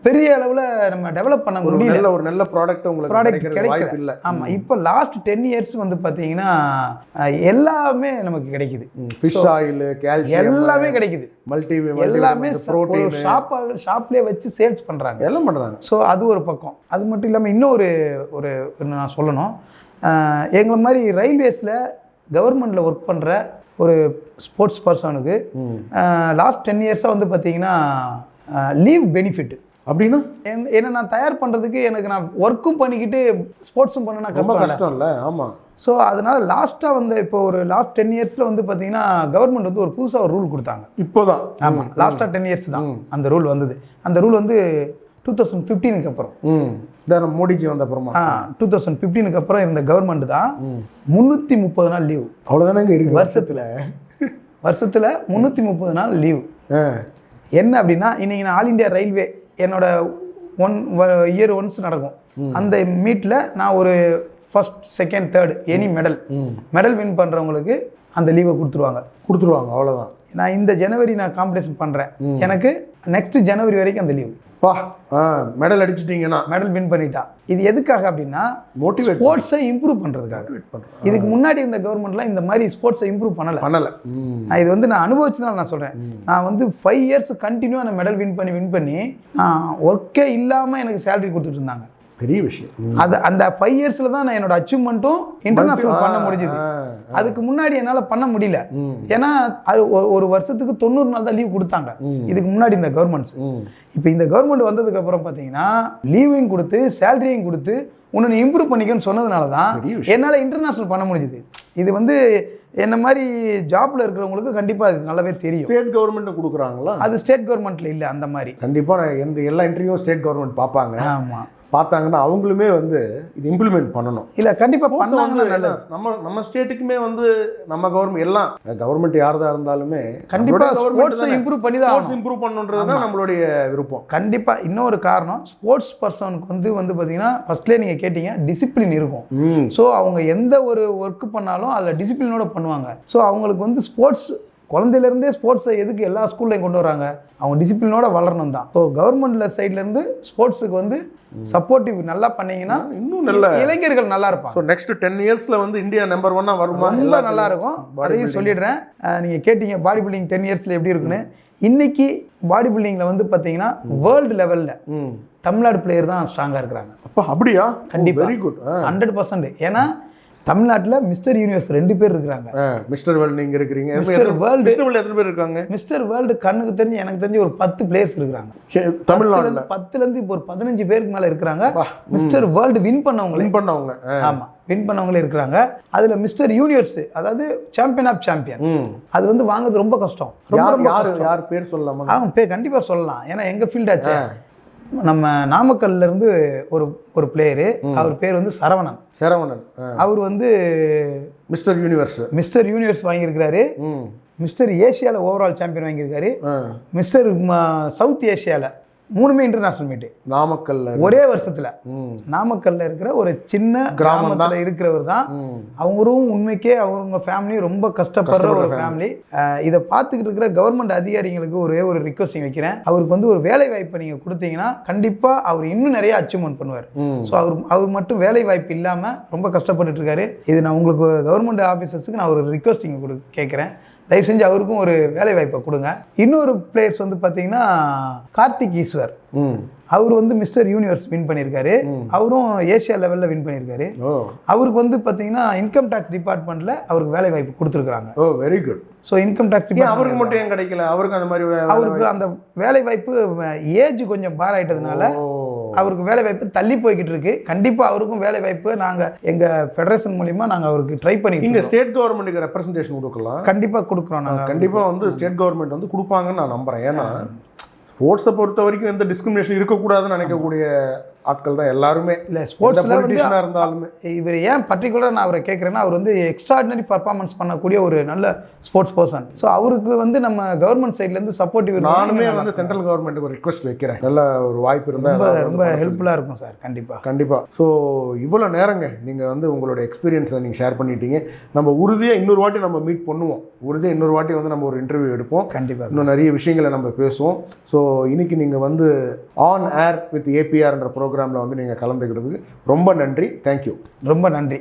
[SPEAKER 1] பெரிய அளவில் நம்ம டெவலப் பண்ண முடியல.
[SPEAKER 2] ஒரு நல்ல ப்ராடக்ட்
[SPEAKER 1] கிடைக்கல. ஆமாம், இப்போ லாஸ்ட் 10 years வந்து பார்த்தீங்கன்னா எல்லாமே நமக்கு கிடைக்குது.
[SPEAKER 2] ஃபிஷ் ஆயில், கால்சியம் எல்லாமே
[SPEAKER 1] கிடைக்குது.
[SPEAKER 2] மல்டி
[SPEAKER 1] எல்லாமே ஷாப்லேயே வச்சு சேல்ஸ் பண்ணுறாங்க,
[SPEAKER 2] எல்லாம் பண்ணுறாங்க.
[SPEAKER 1] ஸோ அது ஒரு பக்கம். அது மட்டும் இல்லாமல் இன்னொரு நான் சொல்லணும், எங்களை மாதிரி ரயில்வேஸில் கவர்மெண்ட்டில் ஒர்க் பண்ணுற ஒரு ஸ்போர்ட்ஸ் பர்சனுக்கு லாஸ்ட் 10 yearsஸாக வந்து பார்த்தீங்கன்னா லீவ் பெனிஃபிட் அப்படின்னா என்ன நான் தயார் பண்ணுறதுக்கு எனக்கு நான் ஒர்க்கும் பண்ணிக்கிட்டு ஸ்போர்ட்ஸும் பண்ணனா கஷ்டம் இல்லை.
[SPEAKER 2] ஆமாம்.
[SPEAKER 1] ஸோ அதனால் லாஸ்ட்டாக வந்து இப்போ ஒரு லாஸ்ட் 10 yearsல வந்து பார்த்தீங்கன்னா கவர்மெண்ட் வந்து ஒரு புதுசாக ஒரு ரூல் கொடுத்தாங்க.
[SPEAKER 2] இப்போதான்.
[SPEAKER 1] ஆமாம், லாஸ்ட்டாக 10 years தான் அந்த ரூல் வந்தது. அந்த ரூல் வந்து 2015க்கு அப்புறம்
[SPEAKER 2] மோடிஜி வந்த அப்புறமா
[SPEAKER 1] 2015க்கு அப்புறம் இருந்த கவர்மெண்ட் தான் 330 நாள் லீவ்.
[SPEAKER 2] அவ்வளோதானங்க இருக்கு
[SPEAKER 1] வருஷத்தில் 330 நாள் லீவ். என்ன அப்படின்னா, இன்னைக்கு நான் ஆல் இண்டியா ரயில்வே என்னோட 1 year ஒன்ஸ் நடக்கும். அந்த மீட்டில் நான் ஒரு first, second, third any medal win பண்ணுறவங்களுக்கு அந்த லீவை கொடுத்துருவாங்க.
[SPEAKER 2] அவ்வளோதான்.
[SPEAKER 1] நான் இந்த ஜனவரி நான் காம்படிஷன் பண்ணுறேன், எனக்கு நெக்ஸ்ட் ஜனவரி வரைக்கும் அந்த லீவு.
[SPEAKER 2] மெடல் அடிச்சிட்டீங்கன்னா,
[SPEAKER 1] மெடல் வின் பண்ணிட்டா. இது எதுக்காக அப்படின்னா
[SPEAKER 2] மோட்டிவேட்,
[SPEAKER 1] ஸ்போர்ட்ஸை இம்ப்ரூவ் பண்ணுறதுக்காக. இதுக்கு முன்னாடி இருந்த கவர்மெண்ட்லாம் இந்த மாதிரி ஸ்போர்ட்ஸை இம்ப்ரூவ் பண்ணலை. நான் இது வந்து நான் அனுபவிச்சதுனால நான் சொல்கிறேன். நான் வந்து 5 years கண்டினியூவாக நான் மெடல் வின் பண்ணி ஒர்க்கே இல்லாமல் எனக்கு சேலரி கொடுத்துட்டு இருந்தாங்க.
[SPEAKER 2] பெரிய விஷயம்.
[SPEAKER 1] அது அந்த 5 yearsல தான் நான் என்னோட அச்சீவ்மெண்ட்டும் இன்டர்நேஷனல் பண்ண முடிஞ்சுது. அதுக்கு முன்னாடி என்னால் பண்ண முடியல. ஏன்னா அது ஒரு வருஷத்துக்கு 90 நாள் தான் லீவ் கொடுத்தாங்க இதுக்கு முன்னாடி இந்த கவர்மெண்ட்ஸ். இப்போ இந்த கவர்மெண்ட் வந்ததுக்கு அப்புறம் பார்த்தீங்கன்னா லீவையும் கொடுத்து சேலரியும் கொடுத்து உன்னை இம்ப்ரூவ் பண்ணிக்கன்னு சொன்னதுனால தான் என்னால் இன்டர்நேஷனல் பண்ண முடிஞ்சுது. இது வந்து என்ன மாதிரி ஜாப்ல இருக்கிறவங்களுக்கு கண்டிப்பா அது நல்லாவே தெரியும்.
[SPEAKER 2] ஸ்டேட் கவர்மெண்ட் கொடுக்குறாங்களா?
[SPEAKER 1] அது ஸ்டேட் கவர்மெண்ட்ல இல்லை. அந்த மாதிரி
[SPEAKER 2] கண்டிப்பாக எல்லா இன்டர்வியூ ஸ்டேட் கவர்மெண்ட் பார்ப்பாங்க.
[SPEAKER 1] ஆமாம்.
[SPEAKER 2] பார்த்தாங்கன்னா அவங்களுமே வந்து இது இம்ப்ளிமெண்ட் பண்ணணும்.
[SPEAKER 1] இல்லை கண்டிப்பாக பண்ணாங்கன்னா நல்லது.
[SPEAKER 2] நம்ம ஸ்டேட்டுக்குமே வந்து நம்ம கவர்மெண்ட் எல்லாம் கவர்மெண்ட் யாரதா இருந்தாலுமே
[SPEAKER 1] கண்டிப்பாக ஸ்போர்ட்ஸை இம்ப்ரூவ் பண்ணி தான்
[SPEAKER 2] இம்ப்ரூவ் பண்ணணுன்றது தான் நம்மளுடைய விருப்பம்.
[SPEAKER 1] கண்டிப்பாக இன்னொரு காரணம், ஸ்போர்ட்ஸ் பர்சனுக்கு வந்து பார்த்தீங்கன்னா ஃபர்ஸ்ட்லேயே நீங்கள் கேட்டீங்க டிசிப்ளின் இருக்கும். ஸோ அவங்க எந்த ஒரு ஒர்க்கு பண்ணாலும் அதில் டிசிப்ளினோட பண்ணுவாங்க. ஸோ அவங்களுக்கு வந்து ஸ்போர்ட்ஸ் குழந்தையிலேருந்தே ஸ்போர்ட்ஸை எதுக்கு எல்லா ஸ்கூல்லையும் கொண்டு வராங்க, அவங்க டிசிப்ளினோட வளரணும் தான். ஸோ கவர்மெண்ட்ல சைட்லேருந்து ஸ்போர்ட்ஸுக்கு வந்து சப்போர்ட்டிவ் நல்லா பண்ணீங்கன்னா இன்னும் நல்ல இளைஞர்கள் நல்லா இருப்பாங்க.
[SPEAKER 2] ஸோ நெக்ஸ்ட் 10 இயர்ஸ்ல வந்து இந்தியா நம்பர் 1 வருமா?
[SPEAKER 1] ரொம்ப நல்லா இருக்கும். அதையும் சொல்லிடுறேன். நீங்கள் கேட்டீங்க பாடி பில்டிங் 10 இயர்ஸில் எப்படி இருக்குன்னு. இன்னைக்கு பாடி பில்டிங்கில் வந்து பார்த்தீங்கன்னா வேர்ல்டு லெவலில் தமிழ்நாடு பிளேயர் தான் ஸ்ட்ராங்காக இருக்கிறாங்க.
[SPEAKER 2] அப்போ அப்படியா?
[SPEAKER 1] கண்டிப்பாக வெரி குட் 100%. ஏன்னா தமிழ்நாட்டில் மிஸ்டர் யூனிவர்ஸ் 2 பேர் இருக்கிறாங்க.
[SPEAKER 2] மிஸ்டர் வேர்ல்டு நீங்க இருக்கிறீங்க.
[SPEAKER 1] மிஸ்டர் வேர்ல்டு
[SPEAKER 2] எத்தனை பேர் இருக்காங்க?
[SPEAKER 1] மிஸ்டர் வேர்ல்டு கண்ணுக்கு தெரிஞ்சு எனக்கு தெரிஞ்சு ஒரு 10 பிளேயர்ஸ் இருக்கிறாங்க
[SPEAKER 2] தமிழ்நாட்டில்.
[SPEAKER 1] 10லேருந்து இப்போ ஒரு 15 பேருக்கு மேலே இருக்கிறாங்க. மிஸ்டர் வேர்ல்டு வின் பண்ணவங்க. ஆமாம், வின் பண்ணவங்களே இருக்கிறாங்க. அதில் மிஸ்டர் யூனிவர்ஸ், அதாவது சாம்பியன் ஆஃப் சாம்பியன், அது வந்து வாங்குறது ரொம்ப கஷ்டம்.
[SPEAKER 2] யார் பேர் சொல்லலாமா?
[SPEAKER 1] பேர் கண்டிப்பாக சொல்லலாம். ஏன்னா எங்கள் ஃபீல்டாச்சு. நம்ம நாமக்கல்ல இருந்து ஒரு பிளேயரு, அவர் பேர் வந்து சரவணன். அவர் வந்து
[SPEAKER 2] மிஸ்டர்
[SPEAKER 1] யூனிவர்ஸ் வாங்கியிருக்கிறாரு. மிஸ்டர் ஏஷியாவில் ஓவரால் சாம்பியன் வாங்கியிருக்காரு. மிஸ்டர் சவுத் ஏஷியாவில் 3மே இன்டர்நேஷனல் மீட்டு
[SPEAKER 2] நாமக்கல்ல
[SPEAKER 1] ஒரே வருஷத்துல. நாமக்கல்ல இருக்கிற ஒரு சின்ன கிராமத்துல இருக்கிறவர் தான். அவரும் உண்மைக்கே அவங்க ஃபேமிலி ரொம்ப கஷ்டப்படுற ஒரு ஃபேமிலி. இதை பார்த்துக்கிட்டு இருக்கிற கவர்மெண்ட் அதிகாரிகளுக்கு ஒரு ரிக்வஸ்டிங் வைக்கிறேன். அவருக்கு வந்து ஒரு வேலை வாய்ப்பை நீங்க கொடுத்தீங்கன்னா கண்டிப்பா அவர் இன்னும் நிறைய அச்சீவ்மெண்ட் பண்ணுவார். ஸோ அவர் மட்டும் வேலை வாய்ப்பு இல்லாம ரொம்ப கஷ்டப்பட்டு இருக்காரு. இது நான் உங்களுக்கு கவர்மெண்ட் ஆஃபீஸர்ஸுக்கு நான் ஒரு ரிக்வஸ்டிங் கேட்குறேன். தயவு செஞ்சு அவருக்கும் ஒரு வேலை வாய்ப்பை கொடுங்க. இன்னொரு பிளேயர்ஸ் வந்து பார்த்தீங்கன்னா கார்த்திக் ஈஸ்வர், அவர் வந்து மிஸ்டர் யூனிவர்ஸ் வின் பண்ணியிருக்காரு. அவரும் ஏஷியா லெவலில் வின் பண்ணியிருக்காரு. அவருக்கு வந்து பார்த்தீங்கன்னா இன்கம் டேக்ஸ் டிபார்ட்மெண்ட்டில் அவருக்கு வேலை வாய்ப்பு கொடுத்துருக்காங்க.
[SPEAKER 2] Very good.
[SPEAKER 1] So income tax
[SPEAKER 2] அவருக்கு மட்டும் ஏன் கிடைக்கல? அவருக்கு அந்த மாதிரி
[SPEAKER 1] அவருக்கு அந்த வேலை வாய்ப்பு ஏஜ் கொஞ்சம் பார் ஆயிட்டதுனால அவருக்கு வேலை வாய்ப்பு தள்ளி போய்கிட்டு இருக்கு. கண்டிப்பா அவருக்கும் வேலை வாய்ப்பு நாங்க எங்க ஃபெடரேஷன் மூலமா நாங்க அவருக்கு ட்ரை பண்ணிட்டு
[SPEAKER 2] இருக்கோம். ஸ்டேட் கவர்மெண்ட்டுக்கு ரெப்ரசன்டேஷன் கொடுக்கலாம்.
[SPEAKER 1] கண்டிப்பா கொடுக்குறோம். நாங்க
[SPEAKER 2] கண்டிப்பா வந்து ஸ்டேட் கவர்மெண்ட் வந்து கொடுப்பாங்கன்னு நான் நம்புறேன். ஏன்னா ஸ்போர்ட்ஸை பொறுத்த வரைக்கும் எந்த டிஸ்கிரிமினேஷன் இருக்கக்கூடாதுன்னு நினைக்கக்கூடிய ஆட்கள் தான் எல்லாருமே.
[SPEAKER 1] இல்லை ஸ்போர்ட்ஸில்
[SPEAKER 2] இருந்தாலுமே
[SPEAKER 1] இவர் ஏன் பர்டிகுலராக நான் அவரை கேட்குறேன்னா, அவர் வந்து எக்ஸ்ட்ராடினரி பர்ஃபார்மன்ஸ் பண்ணக்கூடிய ஒரு நல்ல ஸ்போர்ட்ஸ் பர்சன். ஸோ அவருக்கு வந்து நம்ம கவர்மெண்ட் சைட்லேருந்து சப்போர்ட்டிவ்.
[SPEAKER 2] நானுமே வந்து சென்ட்ரல் கவர்மெண்ட்டுக்கு ஒரு ரிக்வஸ்ட் வைக்கிறேன். நல்ல ஒரு வாய்ப்பு இருந்தால்
[SPEAKER 1] ரொம்ப ஹெல்ப்ஃபுல்லாக இருக்கும் சார்.
[SPEAKER 2] கண்டிப்பாக. ஸோ இவ்வளோ நேரங்க நீங்கள் வந்து உங்களோட எக்ஸ்பீரியன்ஸை நீங்கள் ஷேர் பண்ணிட்டீங்க. நம்ம உறுதியாக இன்னொரு வாட்டி நம்ம மீட் பண்ணுவோம். உறுதியாக இன்னொரு வாட்டி வந்து நம்ம ஒரு இன்டர்வியூ எடுப்போம்.
[SPEAKER 1] கண்டிப்பாக
[SPEAKER 2] இன்னும் நிறைய விஷயங்களை நம்ம பேசுவோம். ஸோ இன்னைக்கு நீங்கள் வந்து ஆன் ஏர் வித் ஏபிஆர்ன்ற ப்ரோக்ராமில் வந்து நீங்கள் கலந்துக்கிட்டதுக்கு ரொம்ப நன்றி. தேங்க்யூ.
[SPEAKER 1] ரொம்ப நன்றி.